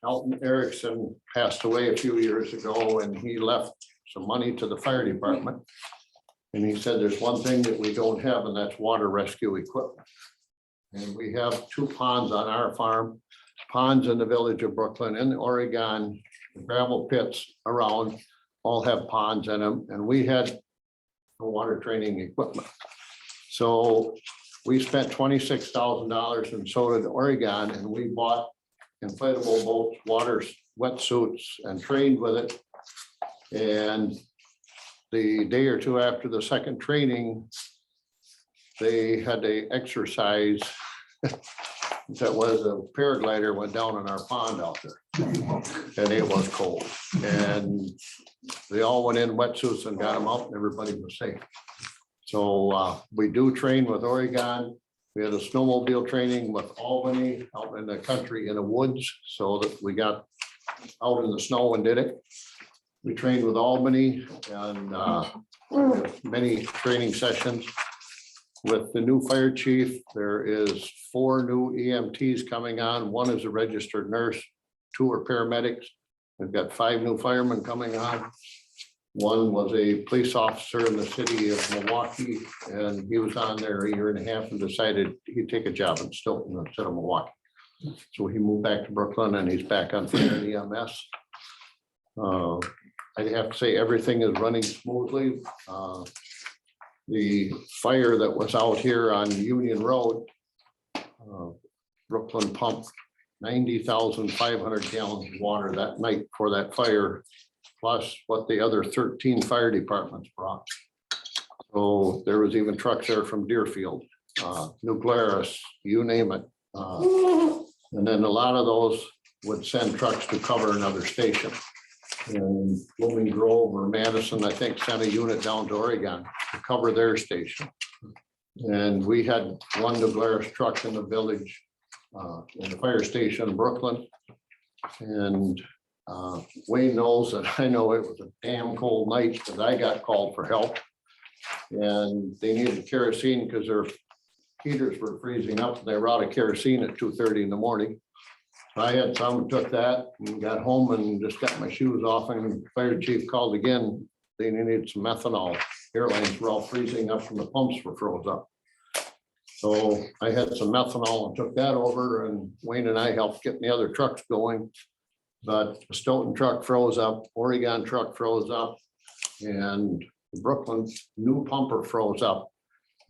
Elton Erickson passed away a few years ago and he left some money to the fire department. And he said, there's one thing that we don't have and that's water rescue equipment. And we have 2 ponds on our farm, ponds in the Village of Brooklyn and Oregon, the gravel pits around all have ponds in them. And we had water training equipment. So we spent $26,000 and so did Oregon and we bought inflatable boats, water wetsuits and trained with it. And the day or two after the second training, they had a exercise that was a paraglider went down in our pond out there. And it was cold. And they all went in wetsuits and got them out and everybody was safe. So we do train with Oregon. We had a snowmobile training with Albany out in the country in the woods so that we got out in the snow and did it. We trained with Albany and many training sessions. With the new fire chief, there is 4 new EMTs coming on. 1 is a registered nurse, 2 are paramedics. We've got 5 new firemen coming on. 1 was a police officer in the city of Milwaukee, and he was on there a year and a half and decided he'd take a job in Stoughton instead of Milwaukee. So he moved back to Brooklyn and he's back on fire and EMS. I have to say everything is running smoothly. The fire that was out here on Union Road, Brooklyn pumped 90,500 gallons of water that night for that fire, plus what the other 13 fire departments brought. So there was even trucks there from Deerfield, New Glarus, you name it. And then a lot of those would send trucks to cover another station. And Blooming Grove or Madison, I think, sent a unit down to Oregon to cover their station. And we had 1 DeGlaris truck in the village, in the fire station in Brooklyn. And Wayne knows that I know it was a damn cold night because I got called for help. And they needed kerosene because their heaters were freezing up, and they were out of kerosene at 2:30 in the morning. I had some, took that and got home and just got my shoes off, and the fire chief called again. They needed some methanol. Airlines were all freezing up and the pumps were froze up. So I had some methanol and took that over, and Wayne and I helped get the other trucks going. But the Stoughton truck froze up, Oregon truck froze up, and Brooklyn's new pumper froze up.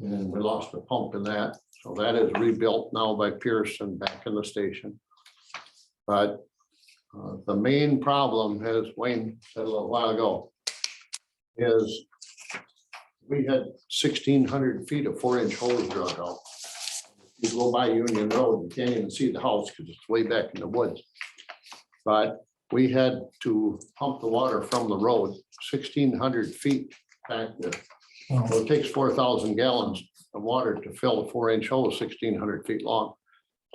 And we lost a pump in that. So that is rebuilt now by Pearson back in the station. But the main problem, as Wayne said a little while ago, is we had 1,600 feet of 4-inch hose drug out. You go by Union Road, you can't even see the house because it's way back in the woods. But we had to pump the water from the road 1,600 feet back there. So it takes 4,000 gallons of water to fill a 4-inch hose 1,600 feet long.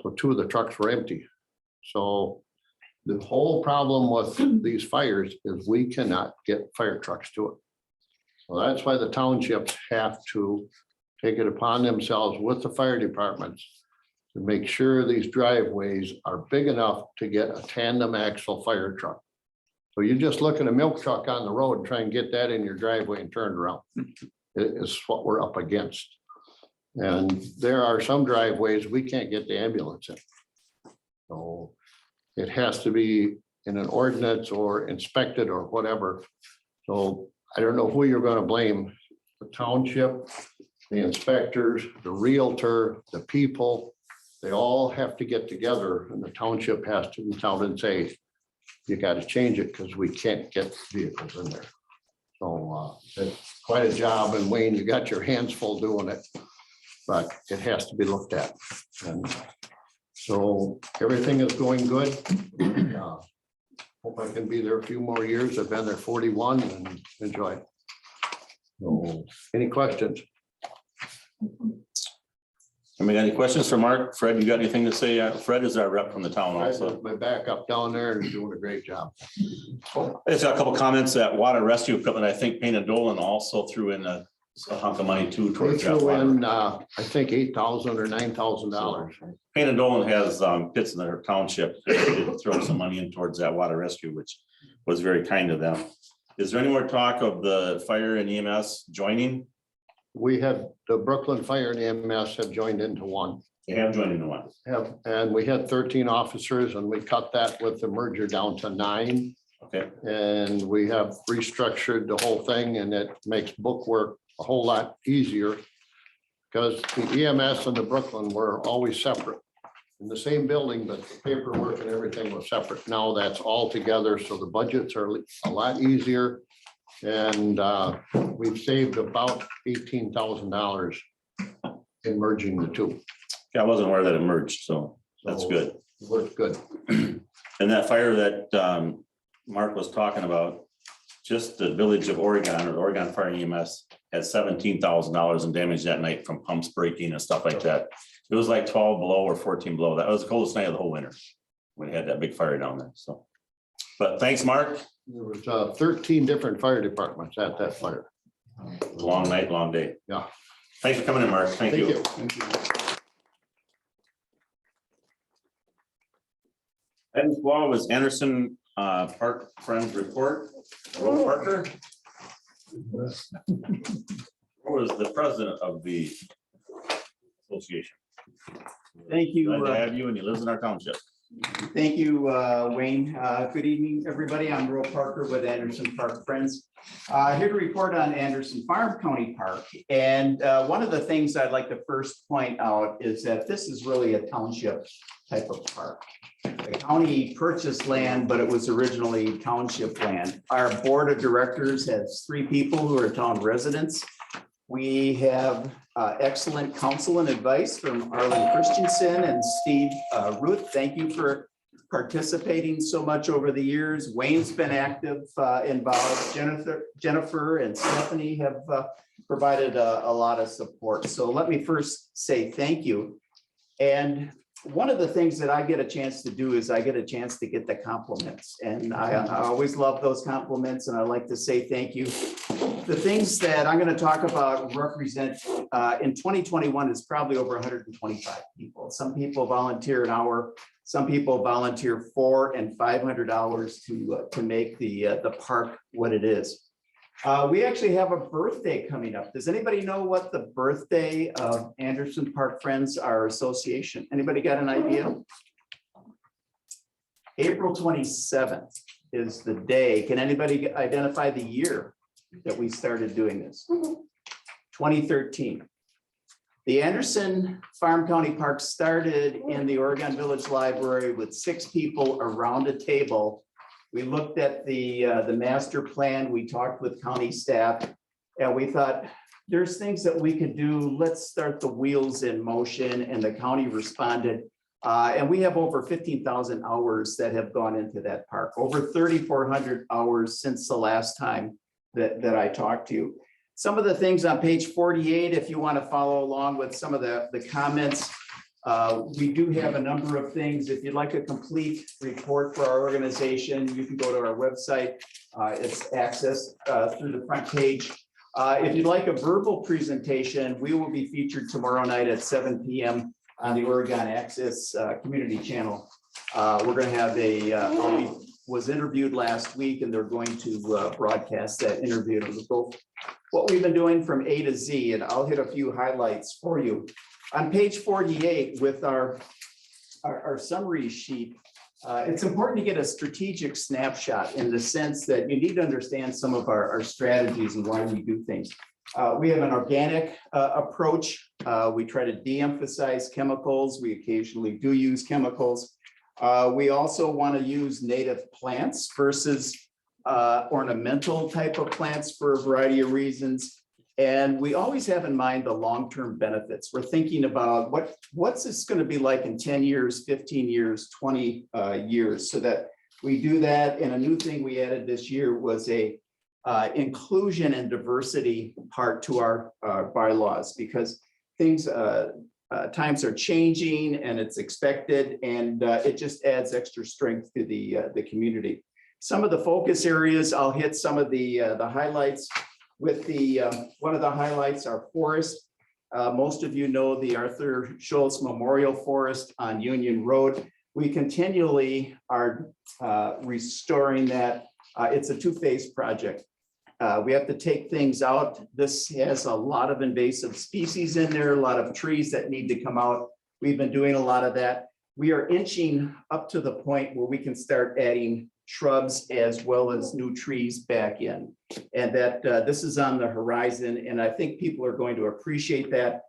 So 2 of the trucks were empty. So the whole problem with these fires is we cannot get fire trucks to it. So that's why the townships have to take it upon themselves with the fire departments to make sure these driveways are big enough to get a tandem axle fire truck. So you just look at a milk truck on the road and try and get that in your driveway and turn it around. It is what we're up against. And there are some driveways we can't get the ambulance in. So it has to be in an ordinance or inspected or whatever. So I don't know who you're going to blame, the township, the inspectors, the realtor, the people. They all have to get together, and the township has to come out and say, you got to change it because we can't get vehicles in there. So it's quite a job, and Wayne, you got your hands full doing it, but it has to be looked at. And so everything is going good. Hope I can be there a few more years. I've been there 41 and enjoy it. So, any questions? Any questions for Mark? Fred, you got anything to say? Fred is our rep from the town also. My backup down there and doing a great job. I just got a couple comments that water rescue equipment. I think Payne and Dolan also threw in a hunk of money too They towards that threw water. in, I think $8,000 or $9,000. Payne and Dolan has pits in their township. They did throw some money in towards that water rescue, which was very kind of them. Is there any more talk of the fire and EMS joining? We had the Brooklyn Fire and EMS have joined into one. They have joined into one. And we had 13 officers, and we cut that with the merger down to 9. Okay, And we have restructured the whole thing, and it makes book work a whole lot easier. Because the EMS and the Brooklyn were always separate in the same building, but the paperwork and everything was separate. Now that's all together, so the budgets are a lot easier. And we've saved about $18,000 in merging the two. yeah, I wasn't aware that it merged, so that's So good. it worked good. And that fire that Mark was talking about, just the village of Oregon or the Oregon Fire and EMS had $17,000 in damage that night from pumps breaking and stuff like that. It was like 12 below or 14 below. That was the coldest night of the whole winter. We had that big fire down there, so. But thanks, Mark. There was 13 different fire departments at that fire. Long night, long day. Yeah. Thanks for coming in, Mark. Thank you. Item 12 was Anderson Park Friends Report. Will Parker, who is the president of the association. Thank you. Glad to have you, and he lives in our township. Thank you, Wayne. Good evening, everybody. I'm Roy Parker with Anderson Park Friends. Here to report on Anderson Farm County Park. And one of the things I'd like to first point out is that this is really a township type of park. The county purchased land, but it was originally township land. Our board of directors has 3 people who are town residents. We have excellent counsel and advice from Arlen Christensen and Steve Ruth. Thank you for participating so much over the years. Wayne's been active, involved. Jennifer and Stephanie have provided a lot of support. So let me first say thank you. And one of the things that I get a chance to do is I get a chance to get the compliments. And I always love those compliments, and I like to say thank you. The things that I'm going to talk about represent, in 2021 is probably over 125 people. Some people volunteer an hour, some people volunteer 400 and 500 hours to make the park what it is. We actually have a birthday coming up. Does anybody know what the birthday of Anderson Park Friends, our association? Anybody got an idea? April 27th is the day. Can anybody identify the year that we started doing this? 2013. The Anderson Farm County Park started in the Oregon Village Library with 6 people around a table. We looked at the master plan, we talked with county staff, and we thought, there's things that we could do. Let's start the wheels in motion, and the county responded. And we have over 15,000 hours that have gone into that park, over 3,400 hours since the last time that I talked to you. Some of the things on page 48, if you want to follow along with some of the comments, we do have a number of things. If you'd like a complete report for our organization, you can go to our website. It's accessed through the front page. If you'd like a verbal presentation, we will be featured tomorrow night at 7 p.m. on the Oregon Access Community Channel. We're going to have was interviewed last week, and they're going to broadcast that interview. And we'll go what we've been doing from A to Z, and I'll hit a few highlights for you. On page 48 with our summary sheet, it's important to get a strategic snapshot in the sense that you need to understand some of our strategies and why we do things. We have an organic approach. We try to de-emphasize chemicals. We occasionally do use chemicals. We also want to use native plants versus ornamental type of plants for a variety of reasons. And we always have in mind the long-term benefits. We're thinking about what's this going to be like in 10 years, 15 years, 20 years, so that we do that. And a new thing we added this year was a inclusion and diversity part to our bylaws, because things times are changing and it's expected, and it just adds extra strength to the community. Some of the focus areas, I'll hit some of the highlights. With one of the highlights, our forest. Most of you know the Arthur Schultz Memorial Forest on Union Road. We continually are restoring that. It's a two-phase project. We have to take things out. This has a lot of invasive species in there, a lot of trees that need to come out. We've been doing a lot of that. We are inching up to the point where we can start adding shrubs as well as new trees back in. And that this is on the horizon, and I think people are going to appreciate that.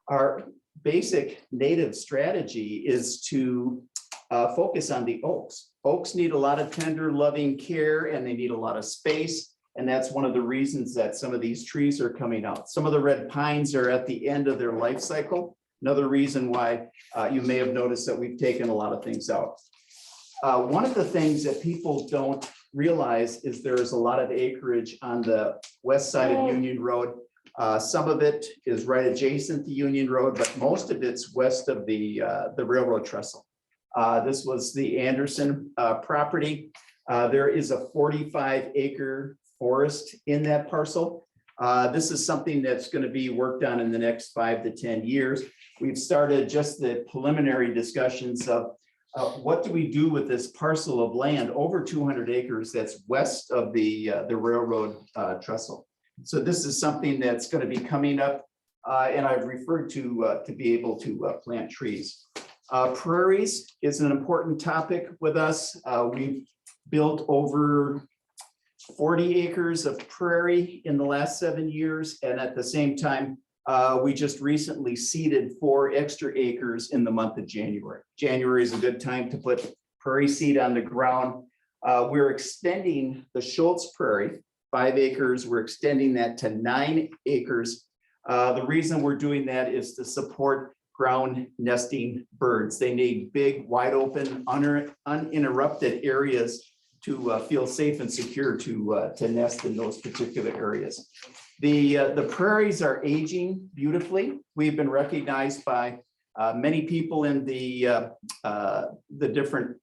Our basic native strategy is to focus on the oaks. Oaks need a lot of tender, loving care, and they need a lot of space. And that's one of the reasons that some of these trees are coming out. Some of the red pines are at the end of their life cycle. Another reason why you may have noticed that we've taken a lot of things out. One of the things that people don't realize is there's a lot of acreage on the west side of Union Road. Some of it is right adjacent to Union Road, but most of it's west of the railroad trestle. This was the Anderson property. There is a 45-acre forest in that parcel. This is something that's going to be worked on in the next 5 to 10 years. We've started just the preliminary discussions of what do we do with this parcel of land over 200 acres that's west of the railroad trestle. So this is something that's going to be coming up, and I've referred to be able to plant trees. Prairies is an important topic with us. We've built over 40 acres of prairie in the last 7 years, and at the same time, we just recently seeded 4 extra acres in the month of January. January is a good time to put prairie seed on the ground. We're extending the Schultz Prairie, 5 acres. We're extending that to 9 acres. The reason we're doing that is to support ground nesting birds. They need big, wide open, uninterrupted areas to feel safe and secure to nest in those particular areas. The prairies are aging beautifully. We've been recognized by many people in the different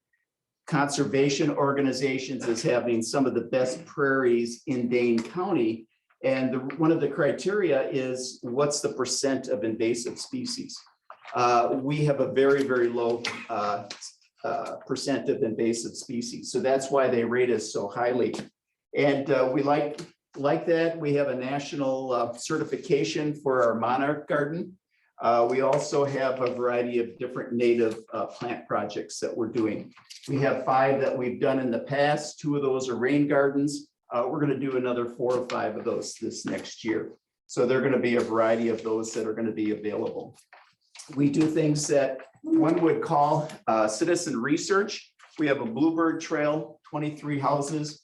conservation organizations as having some of the best prairies in Dane County. And one of the criteria is what's the percent of invasive species? We have a very, very low percent of invasive species. So that's why they rate us so highly. And we like that. We have a national certification for our monarch garden. We also have a variety of different native plant projects that we're doing. We have 5 that we've done in the past. 2 of those are rain gardens. We're going to do another 4 or 5 of those this next year. So there are going to be a variety of those that are going to be available. We do things that one would call citizen research. We have a bluebird trail, 23 houses.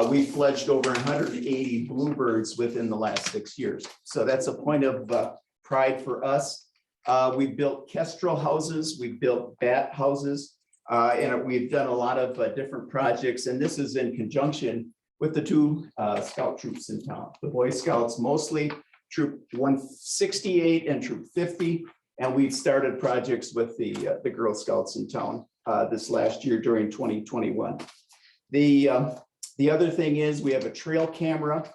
We fledged over 180 bluebirds within the last 6 years. So that's a point of pride for us. We built kestrel houses, we built bat houses, and we've done a lot of different projects. And this is in conjunction with the 2 scout troops in town, the Boy Scouts, mostly Troop 168 and Troop 50. And we've started projects with the Girl Scouts in town this last year during 2021. The other thing is we have a trail camera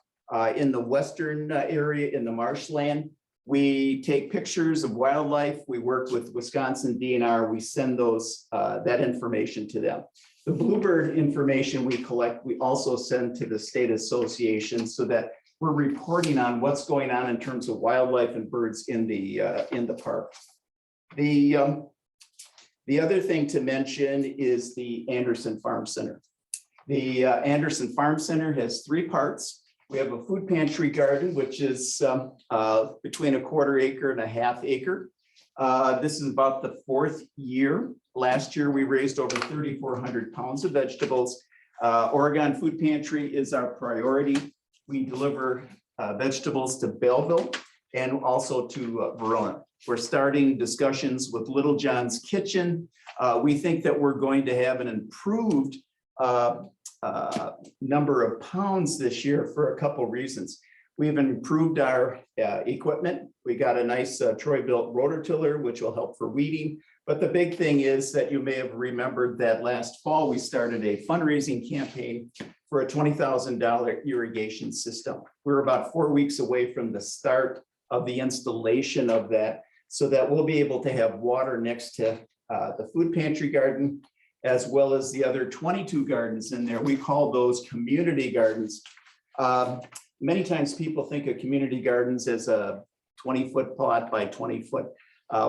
in the western area in the marshland. We take pictures of wildlife. We work with Wisconsin DNR. We send those that information to them. The bluebird information we collect, we also send to the state association so that we're reporting on what's going on in terms of wildlife and birds in the park. The other thing to mention is the Anderson Farm Center. The Anderson Farm Center has 3 parts. We have a food pantry garden, which is between a 1/4 acre and a 1/2 acre. This is about the 4th year. Last year, we raised over 3,400 pounds of vegetables. Oregon Food Pantry is our priority. We deliver vegetables to Belleville and also to Verona. We're starting discussions with Little John's Kitchen. We think that we're going to have an improved number of pounds this year for a couple reasons. We've improved our equipment. We got a nice Troy-built rototiller, which will help for weeding. But the big thing is that you may have remembered that last fall, we started a fundraising campaign for a $20,000 irrigation system. We're about 4 weeks away from the start of the installation of that, so that we'll be able to have water next to the food pantry garden, as well as the other 22 gardens in there. We call those community gardens. Many times people think of community gardens as a 20-foot plot by 20-foot.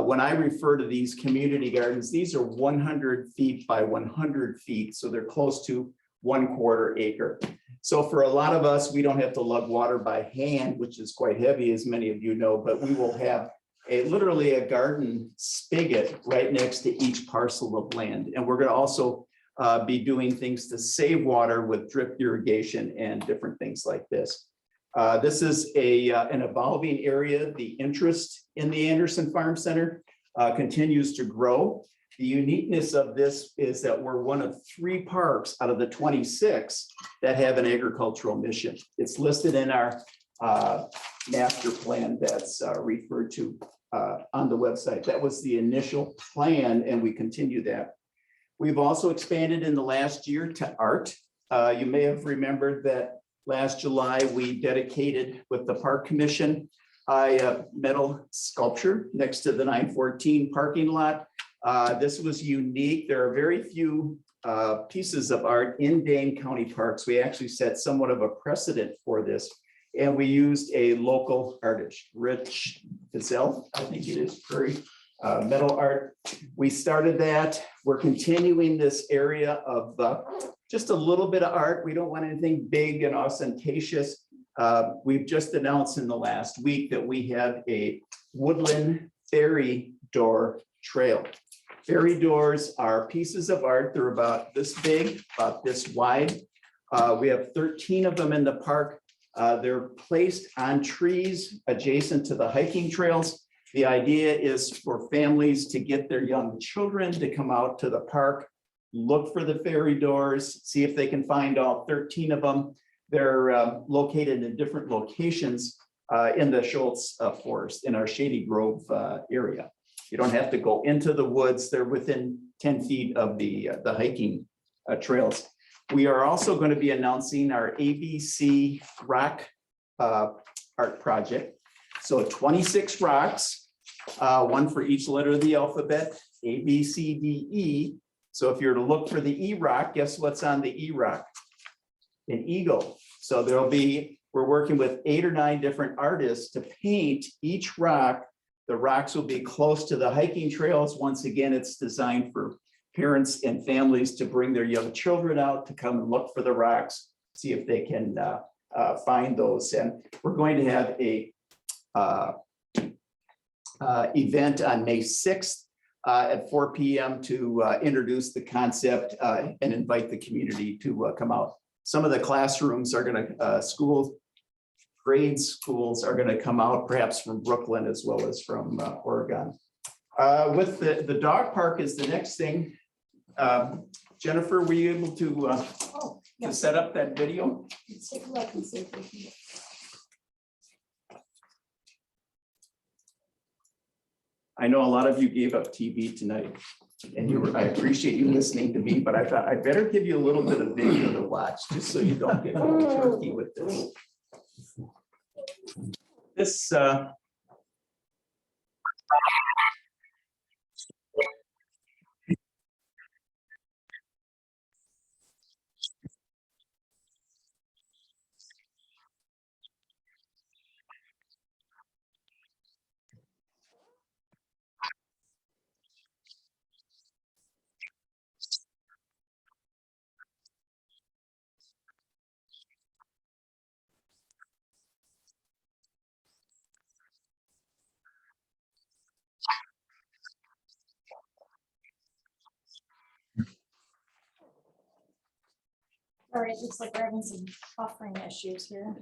When I refer to these community gardens, these are 100 feet by 100 feet. So they're close to 1/4 acre. So for a lot of us, we don't have to lug water by hand, which is quite heavy, as many of you know, but we will have literally a garden spigot right next to each parcel of land. And we're going to also be doing things to save water with drip irrigation and different things like this. This is an evolving area. The interest in the Anderson Farm Center continues to grow. The uniqueness of this is that we're one of 3 parks out of the 26 that have an agricultural mission. It's listed in our master plan that's referred to on the website. That was the initial plan, and we continue that. We've also expanded in the last year to art. You may have remembered that last July, we dedicated with the Park Commission a metal sculpture next to the 914 parking lot. This was unique. There are very few pieces of art in Dane County parks. We actually set somewhat of a precedent for this. And we used a local artist, Rich Gazelle, I think it is, Prairie metal art. We started that. We're continuing this area of just a little bit of art. We don't want anything big and ostentatious. We've just announced in the last week that we have a woodland fairy door trail. Fairy doors are pieces of art. They're about this big, about this wide. We have 13 of them in the park. They're placed on trees adjacent to the hiking trails. The idea is for families to get their young children to come out to the park, look for the fairy doors, see if they can find all 13 of them. They're located in different locations in the Schultz Forest in our Shady Grove area. You don't have to go into the woods. They're within 10 feet of the hiking trails. We are also going to be announcing our ABC Rock art project. So 26 rocks, one for each letter of the alphabet, A, B, C, D, E. So if you're to look for the E rock, guess what's on the E rock? An eagle. So we're working with 8 or 9 different artists to paint each rock. The rocks will be close to the hiking trails. Once again, it's designed for parents and families to bring their young children out to come and look for the rocks, see if they can find those. And we're going to have a event on May 6th at 4 p.m. to introduce the concept and invite the community to come out. Some of the classrooms are going to, grade schools are going to come out, perhaps from Brooklyn as well as from Oregon. With the dog park is the next thing. Jennifer, were you able to set up that video? Let's take a look and see if we can. I know a lot of you gave up TV tonight, and I appreciate you listening to me, but I thought I'd better give you a little bit of video to watch, just so you don't get turkey with this. This All right, looks like we're having some buffering issues here.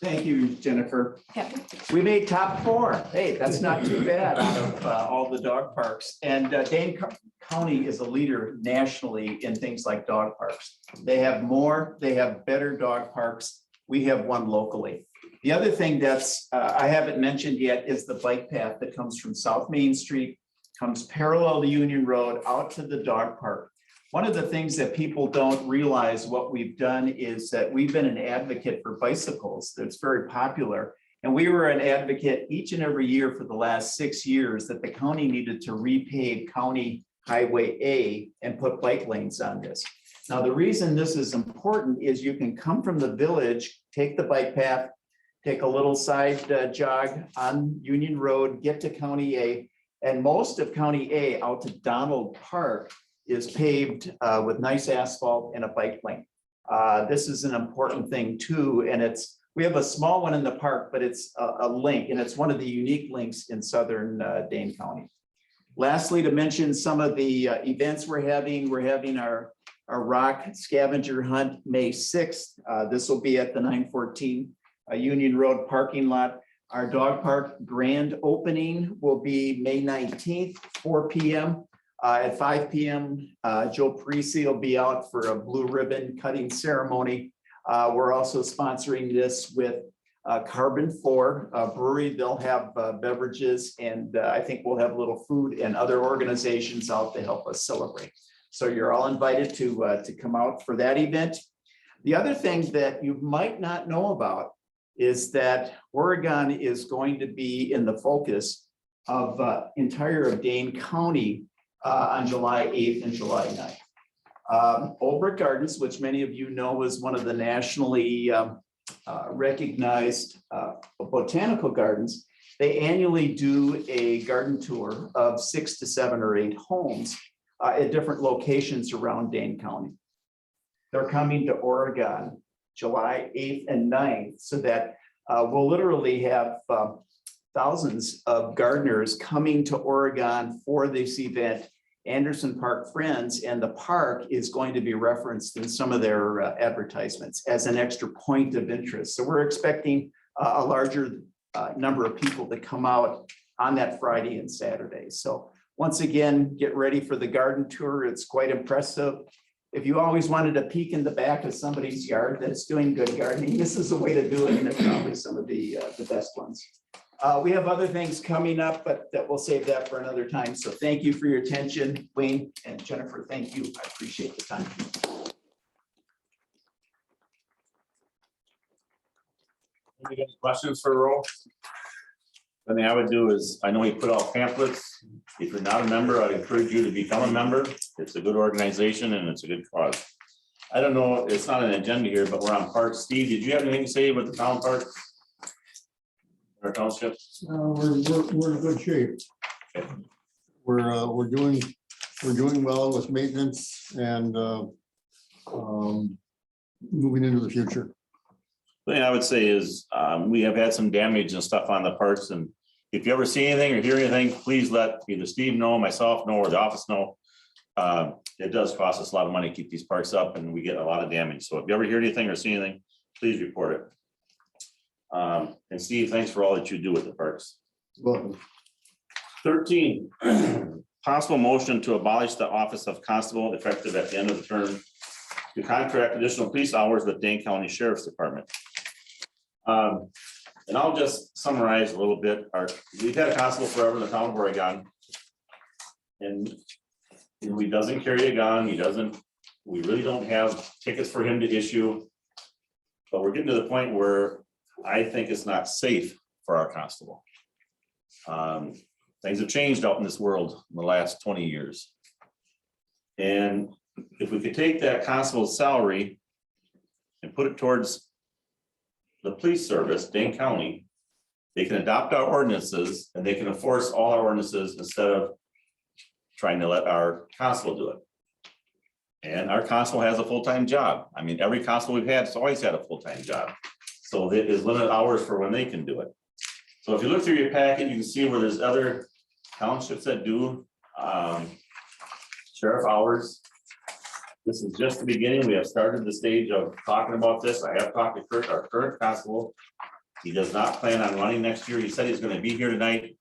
Thank you, Jennifer. We made top 4. Hey, that's not too bad out of all the dog parks. And Dane County is a leader nationally in things like dog parks. They have better dog parks. We have one locally. The other thing that's I haven't mentioned yet is the bike path that comes from South Main Street, comes parallel to Union Road out to the dog park. One of the things that people don't realize what we've done is that we've been an advocate for bicycles. That's very popular. And we were an advocate each and every year for the last 6 years that the county needed to repave county Highway A and put bike lanes on this. Now, the reason this is important is you can come from the village, take the bike path, take a little side jog on Union Road, get to County A. And most of County A out to Donald Park is paved with nice asphalt and a bike lane. This is an important thing too, and we have a small one in the park, but it's a link, and it's one of the unique links in southern Dane County. Lastly, to mention some of the events we're having our rock scavenger hunt May 6th. This will be at the 914 Union Road parking lot. Our dog park grand opening will be May 19th, 4 p.m. At 5 p.m., Joe Parisi will be out for a blue ribbon cutting ceremony. We're also sponsoring this with Carbon 4 Brewery. They'll have beverages, and I think we'll have a little food and other organizations out to help us celebrate. So you're all invited to come out for that event. The other thing that you might not know about is that Oregon is going to be in the focus of entire of Dane County on July 8th and July 9th. Old Brick Gardens, which many of you know is one of the nationally recognized botanical gardens, they annually do a garden tour of 6 to 7 or 8 homes at different locations around Dane County. They're coming to Oregon July 8th and 9th, so that we'll literally have thousands of gardeners coming to Oregon for this event. Anderson Park Friends, and the park is going to be referenced in some of their advertisements as an extra point of interest. So we're expecting a larger number of people to come out on that Friday and Saturday. So once again, get ready for the garden tour. It's quite impressive. If you always wanted a peek in the back of somebody's yard that's doing good gardening, this is the way to do it, and it's probably some of the best ones. We have other things coming up, but that we'll save that for another time. So thank you for your attention, Wayne and Jennifer. Thank you. I appreciate the time. Any questions for Ro? The thing I would do is, I know he put out pamphlets. If you're not a member, I'd encourage you to become a member. It's a good organization and it's a good cause. I don't know, it's not an agenda here, but we're on parks. Steve, did you have anything to say about the town parks? Our township? We're in good shape. We're doing well with maintenance and moving into the future. The thing I would say is, we have had some damage and stuff on the parks, and if you ever see anything or hear anything, please let either Steve know, myself know, or the office know. It does cost us a lot of money to keep these parks up, and we get a lot of damage. So if you ever hear anything or see anything, please report it. And Steve, thanks for all that you do with the parks. Welcome. 13, possible motion to abolish the office of constable effective at the end of the term to contract additional police hours with Dane County Sheriff's Department. And I'll just summarize a little bit. We've had a constable forever in the town of Oregon. And he doesn't carry a gun. We really don't have tickets for him to issue. But we're getting to the point where I think it's not safe for our constable. Things have changed out in this world in the last 20 years. And if we could take that constable's salary and put it towards the police service, Dane County, they can adopt our ordinances and they can enforce all our ordinances instead of trying to let our constable do it. And our constable has a full-time job. I mean, every constable we've had has always had a full-time job. So there is limited hours for when they can do it. So if you look through your packet, you can see where there's other townships that do sheriff hours. This is just the beginning. We have started the stage of talking about this. I have talked to Kurt, our current constable. He does not plan on running next year. He said he's going to be here tonight,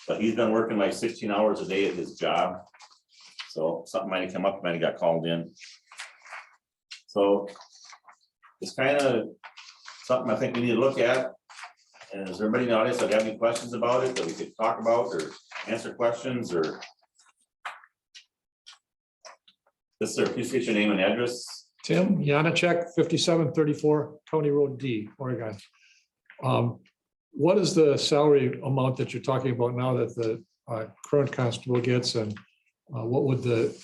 but he's been working like 16 hours a day at his job. So something might have come up, might have got called in. So it's kind of something I think we need to look at. And is there anybody in the audience that have any questions about it that we could talk about or answer questions or? Yes, sir. Please state your name and address. Tim Janacek, 5734 County Road D, Oregon. What is the salary amount that you're talking about now that the current constable gets, and what would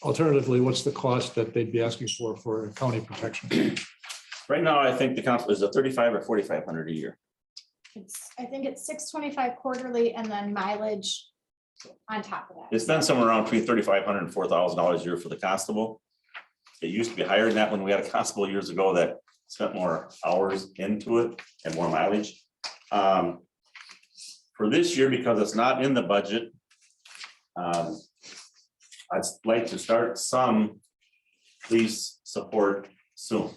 alternatively, what's the cost that they'd be asking for county protection? Right now, I think the council is a 35 or 4,500 a year. I think it's $625 quarterly and then mileage on top of that. It's been somewhere around between $3,500 and $4,000 a year for the constable. It used to be higher than that when we had a constable years ago that spent more hours into it and more mileage. For this year, because it's not in the budget, I'd like to start some police support soon.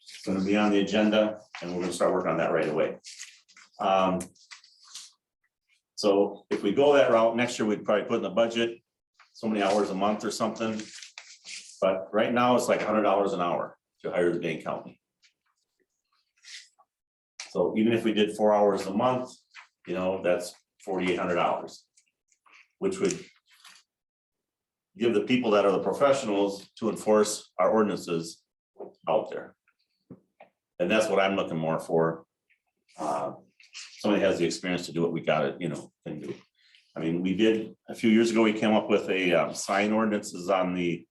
It's gonna be on the agenda and we're gonna start working on that right away. So if we go that route, next year, we'd probably put in the budget so many hours a month or something. But right now, it's like $100 an hour to hire the Dane County. So even if we did 4 hours a month, you know, that's $4,800, which would give the people that are the professionals to enforce our ordinances out there. And that's what I'm looking more for. Somebody has the experience to do what we got it, you know, can do. I mean, we did, a few years ago, we came up with a sign ordinances on the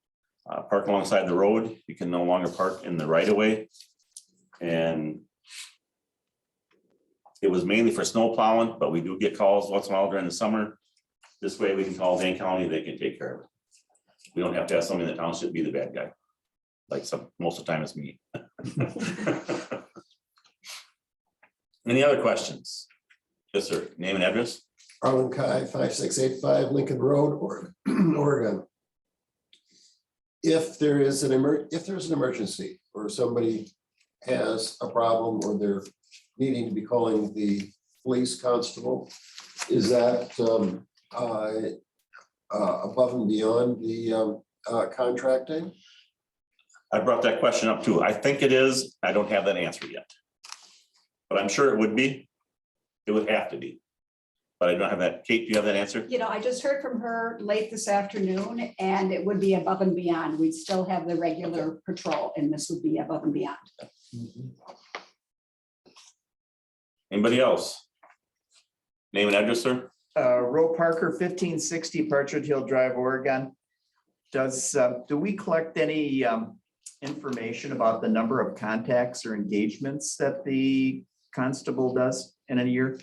park alongside the road. You can no longer park in the right of way. And it was mainly for snow plowing, but we do get calls once in a while during the summer. This way we can call Dane County, they can take care of it. We don't have to have somebody in the township be the bad guy. Like most of the time it's me. Any other questions? Yes, sir. Name and address? Arlen Kai, 5685 Lincoln Road, Oregon. If there's an emergency or somebody has a problem or they're needing to be calling the police constable, is that above and beyond the contracting? I brought that question up too. I think it is. I don't have that answer yet. But I'm sure it would be. It would have to be. But I don't have that. Kate, do you have that answer? You know, I just heard from her late this afternoon and it would be above and beyond. We'd still have the regular patrol and this would be above and beyond. Anybody else? Name and address, sir? Roe Parker, 1560 Partridge Hill Drive, Oregon. Do we collect any information about the number of contacts or engagements that the constable does in a year?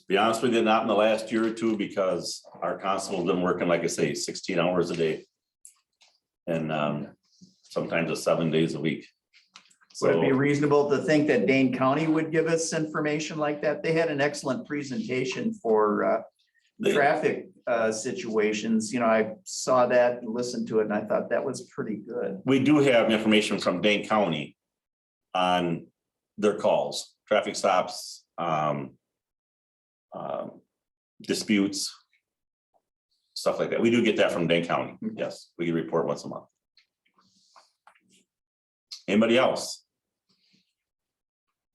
Be honest with you, not in the last year or two, because our constable's been working, like I say, 16 hours a day. And sometimes it's 7 days a week. Would it be So reasonable to think that Dane County would give us information like that? They had an excellent presentation for traffic situations. You know, I saw that and listened to it and I thought that was pretty good. we do have information from Dane County on their calls, traffic stops, disputes, stuff like that. We do get that from Dane County. Yes, we can report once a month. Anybody else?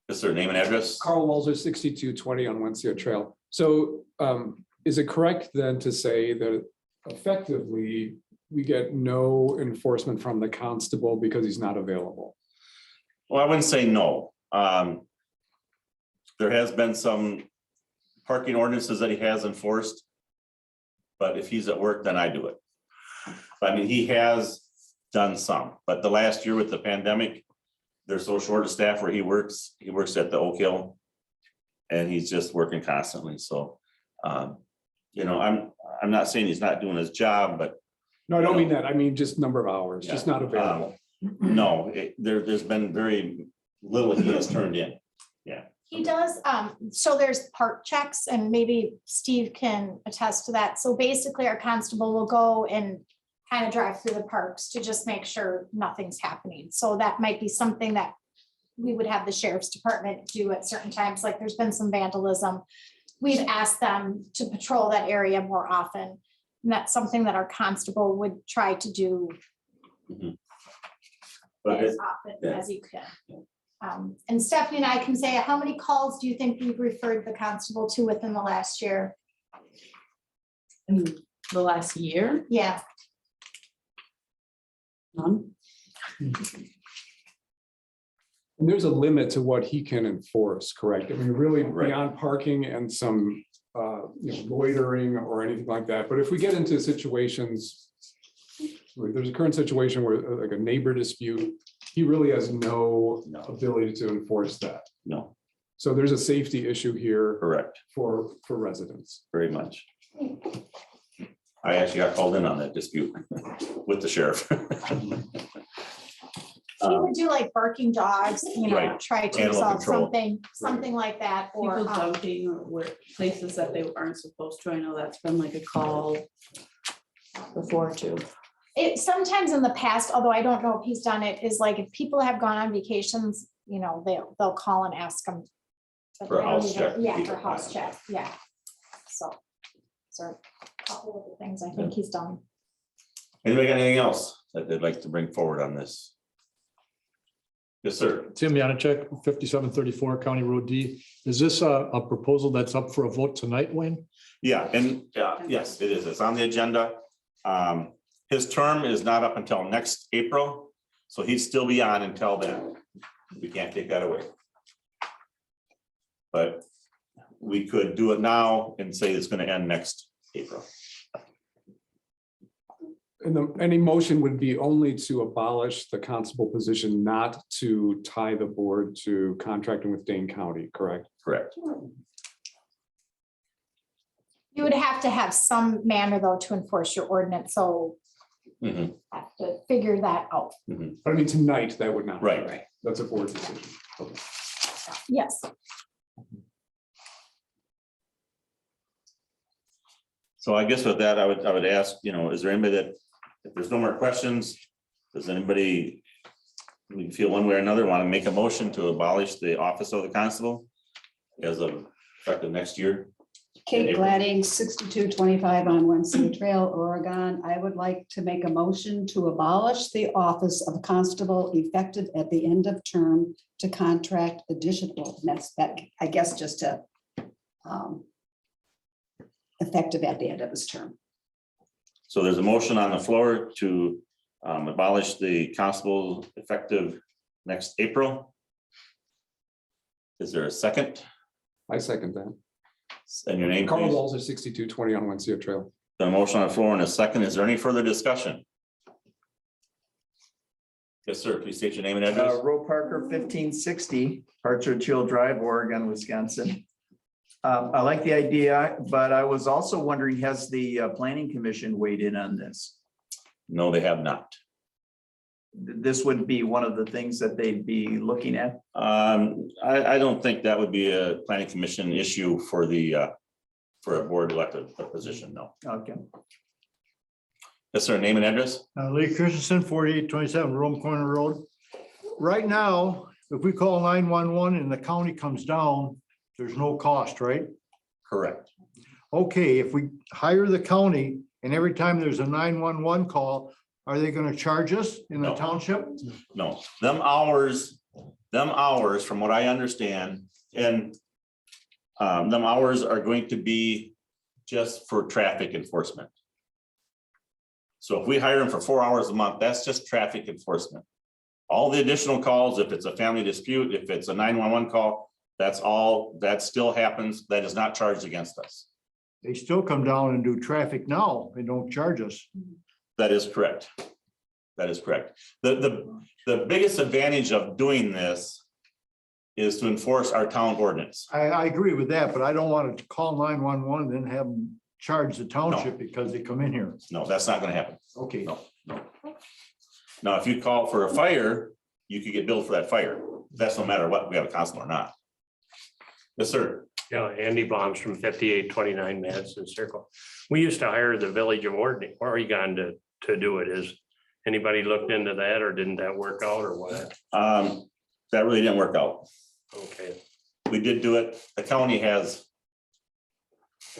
Yes, sir. Name and address? Carl Walzer, 6220 on Wensia Trail. So is it correct then to say that effectively we get no enforcement from the constable because he's not available? Well, I wouldn't say no. There has been some parking ordinances that he has enforced. But if he's at work, then I do it. I mean, he has done some, but the last year with the pandemic, they're so short of staff where he works at the Oak Hill. And he's just working constantly. So, you know, I'm not saying he's not doing his job, but. No, I don't mean that. I mean, just number of hours, just not available. No, there's been very little he has turned in. Yeah. He does, so there's park checks and maybe Steve can attest to that. So basically our constable will go and kind of drive through the parks to just make sure nothing's happening. So that might be something that we would have the sheriff's department do at certain times, like there's been some vandalism. We've asked them to patrol that area more often. And that's something that our constable would try to do But as often as you can. And Stephanie and I can say, how many calls do you think we've referred the constable to within the last year? In the last year? Yeah, None. And there's a limit to what he can enforce, correct? I mean, really Right. beyond parking and some loitering or anything like that. But if we get into situations, where there's a current situation where like a neighbor dispute, he really has no ability to enforce that. No, So there's a safety issue here correct, for residents. very much. I actually got called in on that dispute with the sheriff. He would do like barking dogs, Right. try to Animal resolve control. something like that, or, People dumping or where places that they aren't supposed to. I know that's been like a call before too. it, sometimes in the past, although I don't know if he's done it, is like if people have gone on vacations, they'll call and ask them. For a house check. Yeah, for house check, yeah. So a couple of the things I think he's done. Anybody got anything else that they'd like to bring forward on this? Yes, sir. Tim Yanacek, 5734 County Road D. Is this a proposal that's up for a vote tonight, Wayne? Yeah, and yes, it is. It's on the agenda. His term is not up until next April, so he'd still be on until then. We can't take that away. But we could do it now and say it's gonna end next April. And any motion would be only to abolish the constable position, not to tie the board to contracting with Dane County, correct? Correct. You would have to have some manner though to enforce your ordinance, so Mhm. have to figure that out. But I mean, tonight, that would not. Right. That's a board decision. Okay. Yes. So I guess with that, I would ask, is there anybody that, if there's no more questions, does anybody feel one way or another, want to make a motion to abolish the office of the constable as of effective next year? Kate Gladding, 6225 on Wensia Trail, Oregon. I would like to make a motion to abolish the office of constable effective at the end of term to contract additional, and that's that, I guess, just to effective at the end of his term. So there's a motion on the floor to abolish the constable effective next April. Is there a second? I second that. And your name, Carl please? Walls are 6220 on Wensia Trail. The motion on the floor in a second. Is there any further discussion? Yes, sir. Please state your name and address. Roe Parker, 1560 Partridge Hill Drive, Oregon, Wisconsin. I like the idea, but I was also wondering, has the planning commission weighed in on this? No, they have not. This would be one of the things that they'd be looking at. I don't think that would be a planning commission issue for a board elected position, no. Okay. Yes, sir. Name and address? Lee Christensen, 4827 Rome Corner Road. Right now, if we call 911 and the county comes down, there's no cost, right? Correct. Okay, if we hire the county and every time there's a 911 call, are they gonna charge us in the No. township? No, them hours, from what I understand, and them hours are going to be just for traffic enforcement. So if we hire them for 4 hours a month, that's just traffic enforcement. All the additional calls, if it's a family dispute, if it's a 911 call, that still happens. That is not charged against us. They still come down and do traffic now. They don't charge us. That is correct. That is correct. The biggest advantage of doing this is to enforce our town ordinance. I agree with that, but I don't want to call 911 and then have them charge the township because they come in here. No, that's not gonna happen. Okay. No. Now, if you call for a fire, you could get billed for that fire. That's no matter what, we have a constable or not. Yes, sir. Yeah, Andy Bombs from 5829 Madison Circle. We used to hire the Village of Oregon to do it. Is anybody looked into that, or didn't that work out, or what? That really didn't work out. Okay, We did do it. The county has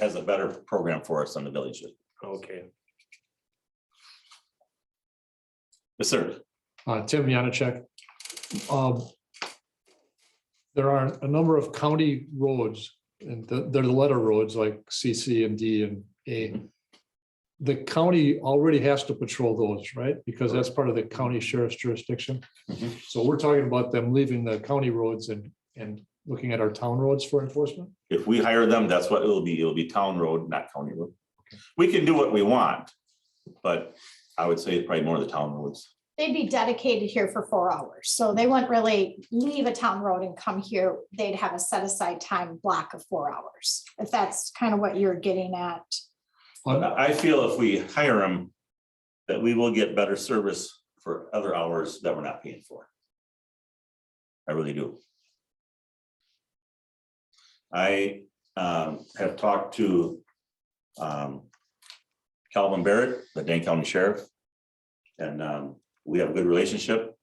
a better program for us than the village did. okay. Yes, sir. Tim Yanacek. There are a number of county roads, and they're the letter roads like CC and D and A. The county already has to patrol those, right? Because that's part of the county sheriff's jurisdiction. Mhm. So we're talking about them leaving the county roads and looking at our town roads for enforcement? If we hire them, that's what it'll be. It'll be town road, not county road. We can do what we want, but I would say probably more of the town roads. They'd be dedicated here for 4 hours, so they wouldn't really leave a town road and come here. They'd have a set aside time block of 4 hours, if that's kind of what you're getting at. I feel if we hire them, that we will get better service for other hours that we're not paying for. I really do. I have talked to Calvin Barrett, the Dane County Sheriff, and we have a good relationship.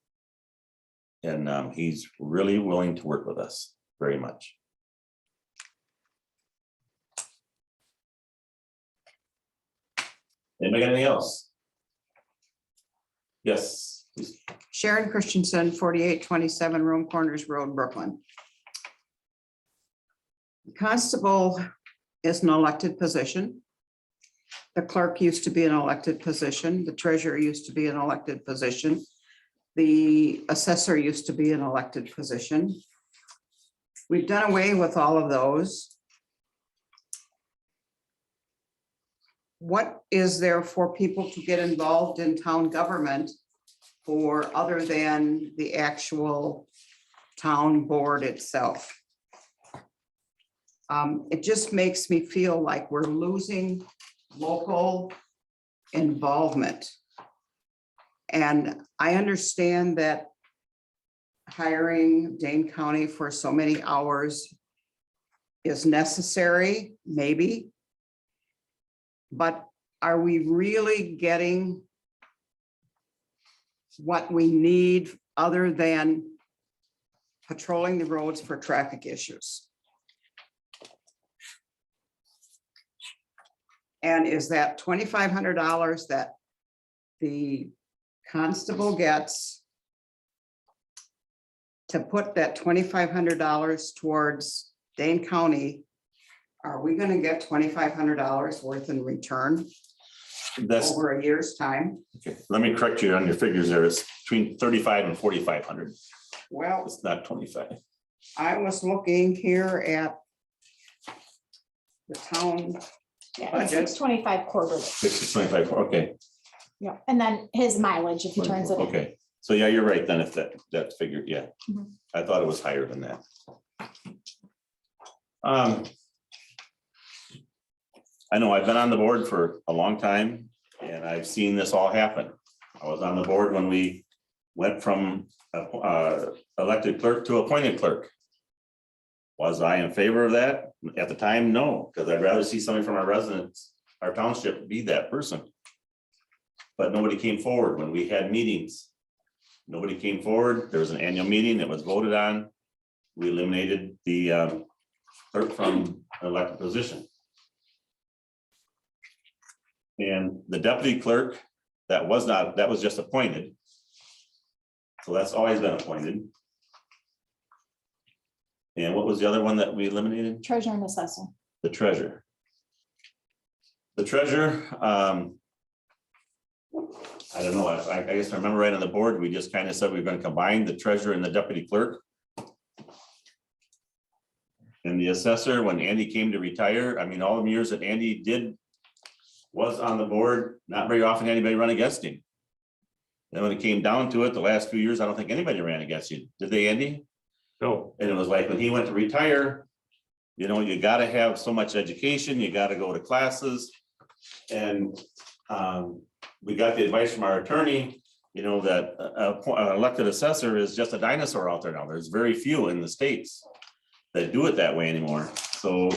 And he's really willing to work with us very much. Anybody got anything else? Yes, please. Sharon Christensen, 4827 Room Corners Road, Brooklyn. Constable is an elected position. The clerk used to be an elected position. The treasurer used to be an elected position. The assessor used to be an elected position. We've done away with all of those. What is there for people to get involved in town government for other than the actual town board itself? It just makes me feel like we're losing local involvement. And I understand that hiring Dane County for so many hours is necessary, maybe. But are we really getting what we need other than patrolling the roads for traffic issues? And is that $2,500 that the constable gets to put that $2,500 towards Dane County? Are we going to get $2,500 worth in return That's, over a year's time? okay, let me correct you on your figures there. It's between 35 and 4,500. Well, It's not 25. I was looking here at the town. Yeah, Budget. it's 625 quarterly. 625, okay, Yeah, and then his mileage if he turns it in. okay. So yeah, you're right then if that figure, yeah. Mhm. I thought it was higher than that. I know I've been on the board for a long time and I've seen this all happen. I was on the board when we went from elected clerk to appointed clerk. Was I in favor of that? At the time, no, because I'd rather see somebody from our residents, our township be that person. But nobody came forward when we had meetings. Nobody came forward. There was an annual meeting that was voted on. We eliminated the clerk from an elected position. And the deputy clerk, that was just appointed. So that's always been appointed. And what was the other one that we eliminated? Treasurer and assessor. The treasurer. The treasurer, I don't know, I guess I remember right on the board, we just kind of said we were going to combine the treasurer and the deputy clerk. And the assessor, when Andy came to retire, I mean, all the years that Andy was on the board, not very often anybody run against him. Then when it came down to it, the last few years, I don't think anybody ran against you. Did they, Andy? No. And it was like when he went to retire, you know, you gotta have so much education, you gotta go to classes. And we got the advice from our attorney, you know, that an elected assessor is just a dinosaur out there now. There's very few in the states that do it that way anymore. So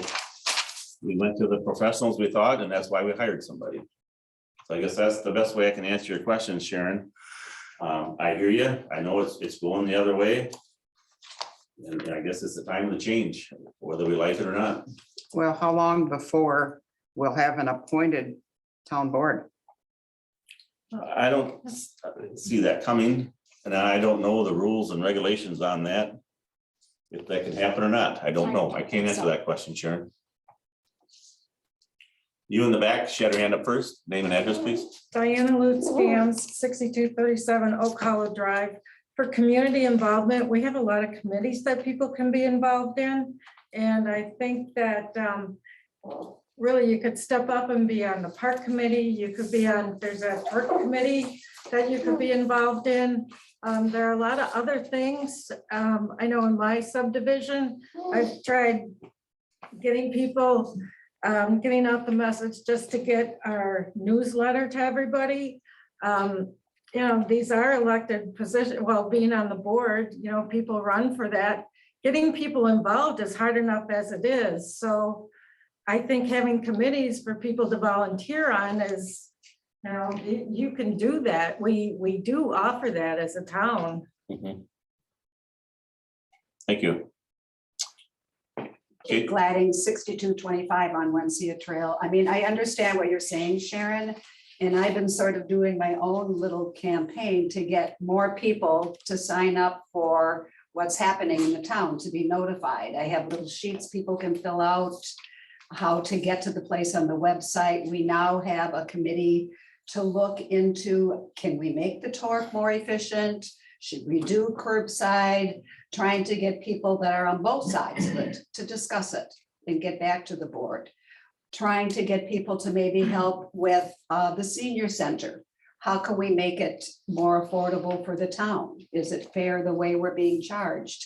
we went to the professionals, we thought, and that's why we hired somebody. So I guess that's the best way I can answer your question, Sharon. I hear you. I know it's going the other way. And I guess it's the time of the change, whether we like it or not. Well, how long before we'll have an appointed town board? I don't see that coming, and I don't know the rules and regulations on that. If that can happen or not, I don't know. I can't answer that question, Sharon. You in the back, she had her hand up first. Name and address, please. Diana Lutz Gams, 6237 Oak Hollow Drive, for community involvement, we have a lot of committees that people can be involved in. And I think that really you could step up and be on the park committee. You could be on, there's a park committee that you could be involved in. There are a lot of other things. I know in my subdivision, I've tried getting people, getting out the message just to get our newsletter to everybody. You know, these are elected positions, well, being on the board, you know, people run for that. Getting people involved is hard enough as it is. So I think having committees for people to volunteer on is, you know, you can do that. We do offer that as a town. Mhm. Thank you. Kate? Gladding 6225 on Wensia Trail. I mean, I understand what you're saying, Sharon. And I've been sort of doing my own little campaign to get more people to sign up for what's happening in the town, to be notified. I have little sheets people can fill out, how to get to the place on the website. We now have a committee to look into, can we make the torque more efficient? Should we do curbside? Trying to get people that are on both sides of it to discuss it and get back to the board. Trying to get people to maybe help with the senior center. How can we make it more affordable for the town? Is it fair the way we're being charged?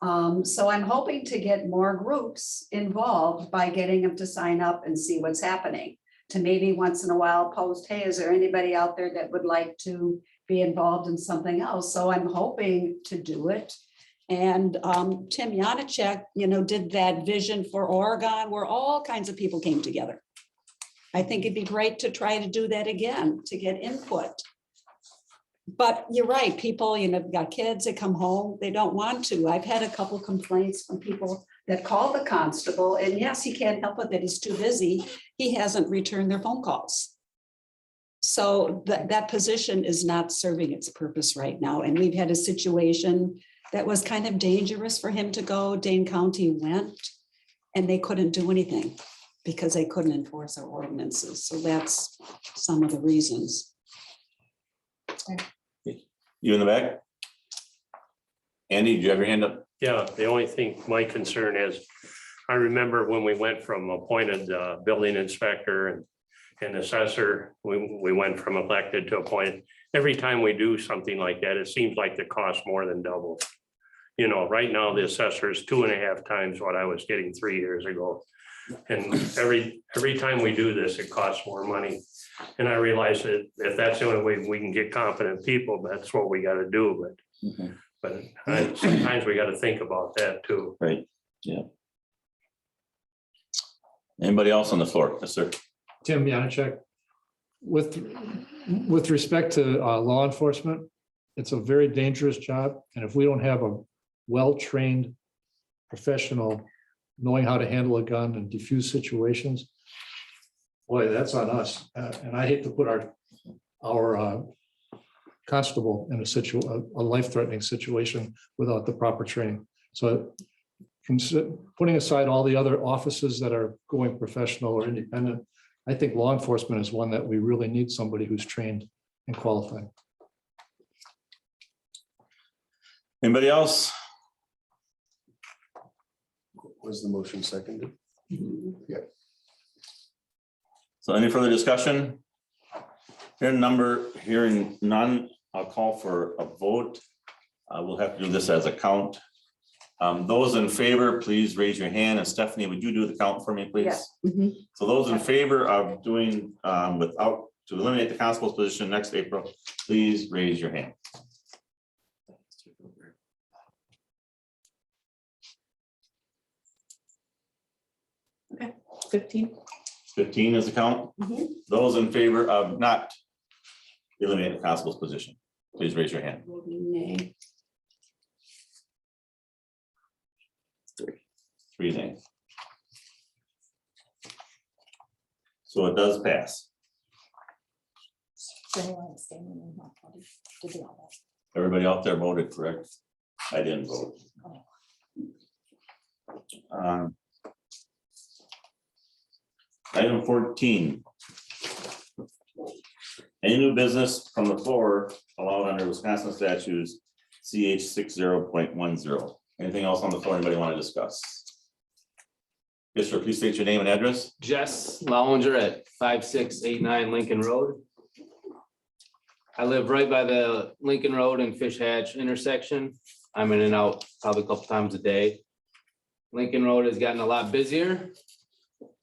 So I'm hoping to get more groups involved by getting them to sign up and see what's happening. To maybe once in a while post, hey, is there anybody out there that would like to be involved in something else? So I'm hoping to do it. And Tim Janacek, you know, did that vision for Oregon where all kinds of people came together. I think it'd be great to try to do that again, to get input. But you're right, people, you know, got kids that come home, they don't want to. I've had a couple complaints from people that call the constable, and yes, he can't help it that he's too busy. He hasn't returned their phone calls. So that position is not serving its purpose right now. And we've had a situation that was kind of dangerous for him to go. Dane County went and they couldn't do anything because they couldn't enforce our ordinances. So that's some of the reasons. You in the back? Andy, do you have your hand up? Yeah, the only thing, my concern is, I remember when we went from appointed building inspector and assessor, we went from elected to appointed. Every time we do something like that, it seems like the cost more than double. You know, right now the assessor is 2.5 times what I was getting 3 years ago. And every time we do this, it costs more money. And I realize that if that's the only way we can get competent people, that's what we gotta do, but sometimes we gotta think about that too. Right, yeah. Anybody else on the floor? Yes, sir. Tim Janacek. With respect to law enforcement, it's a very dangerous job. And if we don't have a well-trained professional knowing how to handle a gun and defuse situations, boy, that's on us. And I hate to put our constable in a life-threatening situation without the proper training. So putting aside all the other offices that are going professional or independent, I think law enforcement is one that we really need somebody who's trained and qualified. Anybody else? Was the motion seconded? Yeah. So any further discussion? Hearing none, I'll call for a vote. We'll have to do this as a count. Those in favor, please raise your hand. And Stephanie, would you do the count for me, please? Yeah. So those in favor of doing to eliminate the constable's position next April, please raise your hand. 15. 15 is the count. Those in favor of not eliminating the constable's position, please raise your hand. Nay. 3 nays. So it does pass. Everybody out there voted correct? I didn't vote. Item 14. Any new business from the floor allowed under Wisconsin statutes CH 60.10. Anything else on the floor anybody want to discuss? Yes, sir, please state your name and address. Jess Lowinger at 5689 Lincoln Road. I live right by the Lincoln Road and Fish Hatch intersection. I'm in and out probably a couple times a day. Lincoln Road has gotten a lot busier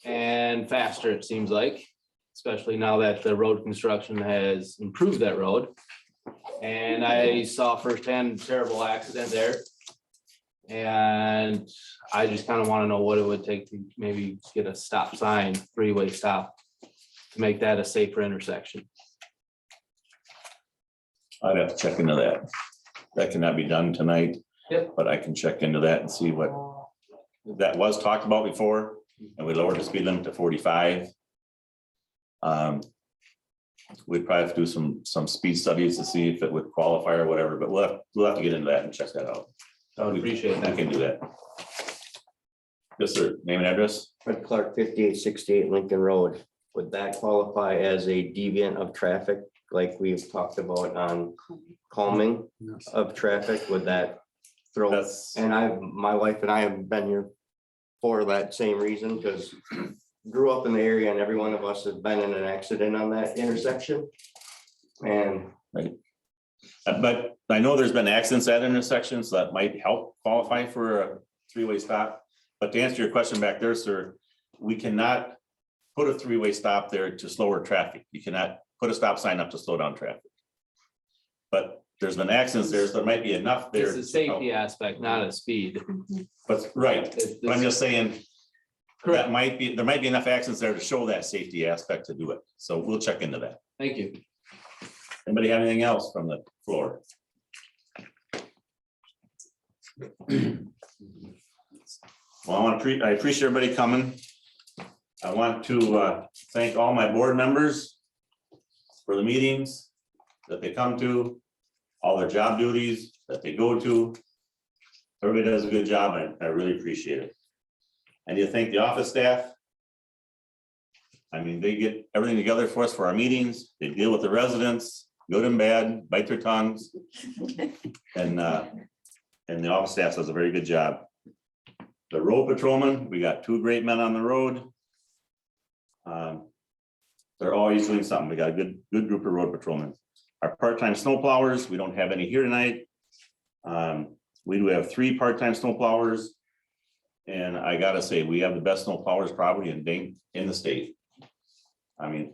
and faster, it seems like, especially now that the road construction has improved that road. And I saw firsthand a terrible accident there. And I just kind of want to know what it would take to maybe get a stop sign, three-way stop, to make that a safer intersection. I'd have to check into that. That cannot be done tonight. Yep. But I can check into that and see what, that was talked about before, and we lowered the speed limit to 45. We'd probably have to do some speed studies to see if it would qualify or whatever, but we'll have to get into that and check that out. I would appreciate that. We can do that. Yes, sir. Name and address? Fred Clark, 5868 Lincoln Road. Would that qualify as a deviant of traffic, like we've talked about on calming of traffic? Would that throw? And my wife and I have been here for that same reason, because grew up in the area and every one of us has been in an accident on that intersection. And right. But I know there's been accidents at intersections that might help qualify for a three-way stop. But to answer your question back there, sir, we cannot put a three-way stop there to slower traffic. You cannot put a stop sign up to slow down traffic. But there's been accidents there, so there might be enough there. It's a safety aspect, not a speed. But right, but I'm just saying, there might be enough accidents there to show that safety aspect to do it. So we'll check into that. Thank you. Anybody have anything else from the floor? Well, I appreciate everybody coming. I want to thank all my board members for the meetings that they come to, all their job duties that they go to. Everybody does a good job, and I really appreciate it. And you thank the office staff. I mean, they get everything together for us for our meetings. They deal with the residents, good and bad, bite their tongues. And the office staff does a very good job. The road patrolmen, we got two great men on the road. They're always doing something. We got a good group of road patrolmen. Our part-time snow plowers, we don't have any here tonight. We do have 3 part-time snow plowers. And I gotta say, we have the best snow plowers probably in the state. I mean,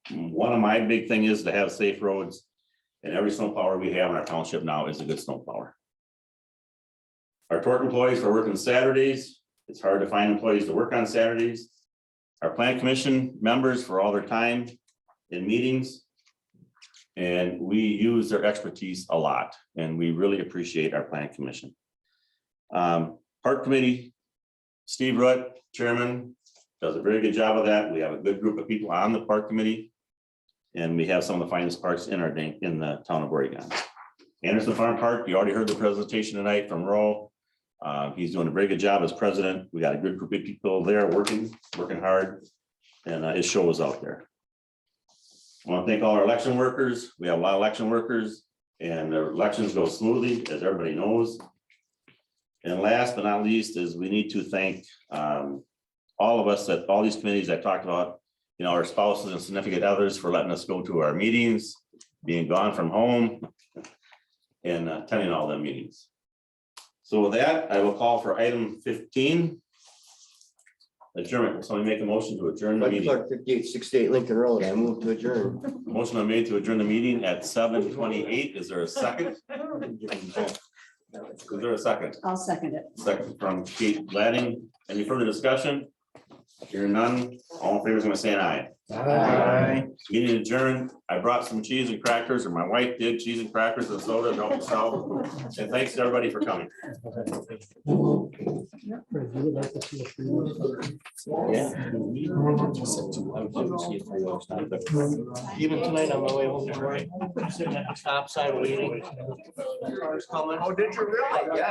one of my big thing is to have safe roads. And every snow plower we have in our township now is a good snow plower. Our torque employees are working Saturdays. It's hard to find employees to work on Saturdays. Our plant commission members for all their time in meetings. And we use their expertise a lot, and we really appreciate our plant commission. Park committee, Steve Rutt, chairman, does a very good job of that. We have a good group of people on the park committee. And we have some of the finest parks in the town of Oregon. Anderson Farm Park, you already heard the presentation tonight from Roe. He's doing a very good job as president. We got a good group of people there working hard, and his show is out there. I want to thank all our election workers. We have a lot of election workers, and the elections go smoothly, as everybody knows. And last but not least is we need to thank all of us at all these committees I talked about, you know, our spouses and significant others for letting us go to our meetings, being gone from home, and attending all the meetings. So with that, I will call for item 15. Adjournment. Somebody make a motion to adjourn the meeting. 5868 Lincoln Road. I move to adjourn. Motion made to adjourn the meeting at 7:28. Is there a second? Is there a second? I'll second it. Second from Kate Ladding. Any further discussion? Hearing none, all in favor is going to say an aye. Aye. Meeting adjourned. I brought some cheese and crackers, or my wife did, cheese and crackers and soda to help us out. And thanks to everybody for coming. Even tonight on my way home, right? Sitting at the stop sign waiting. Cars coming. Oh, did you really? Yeah.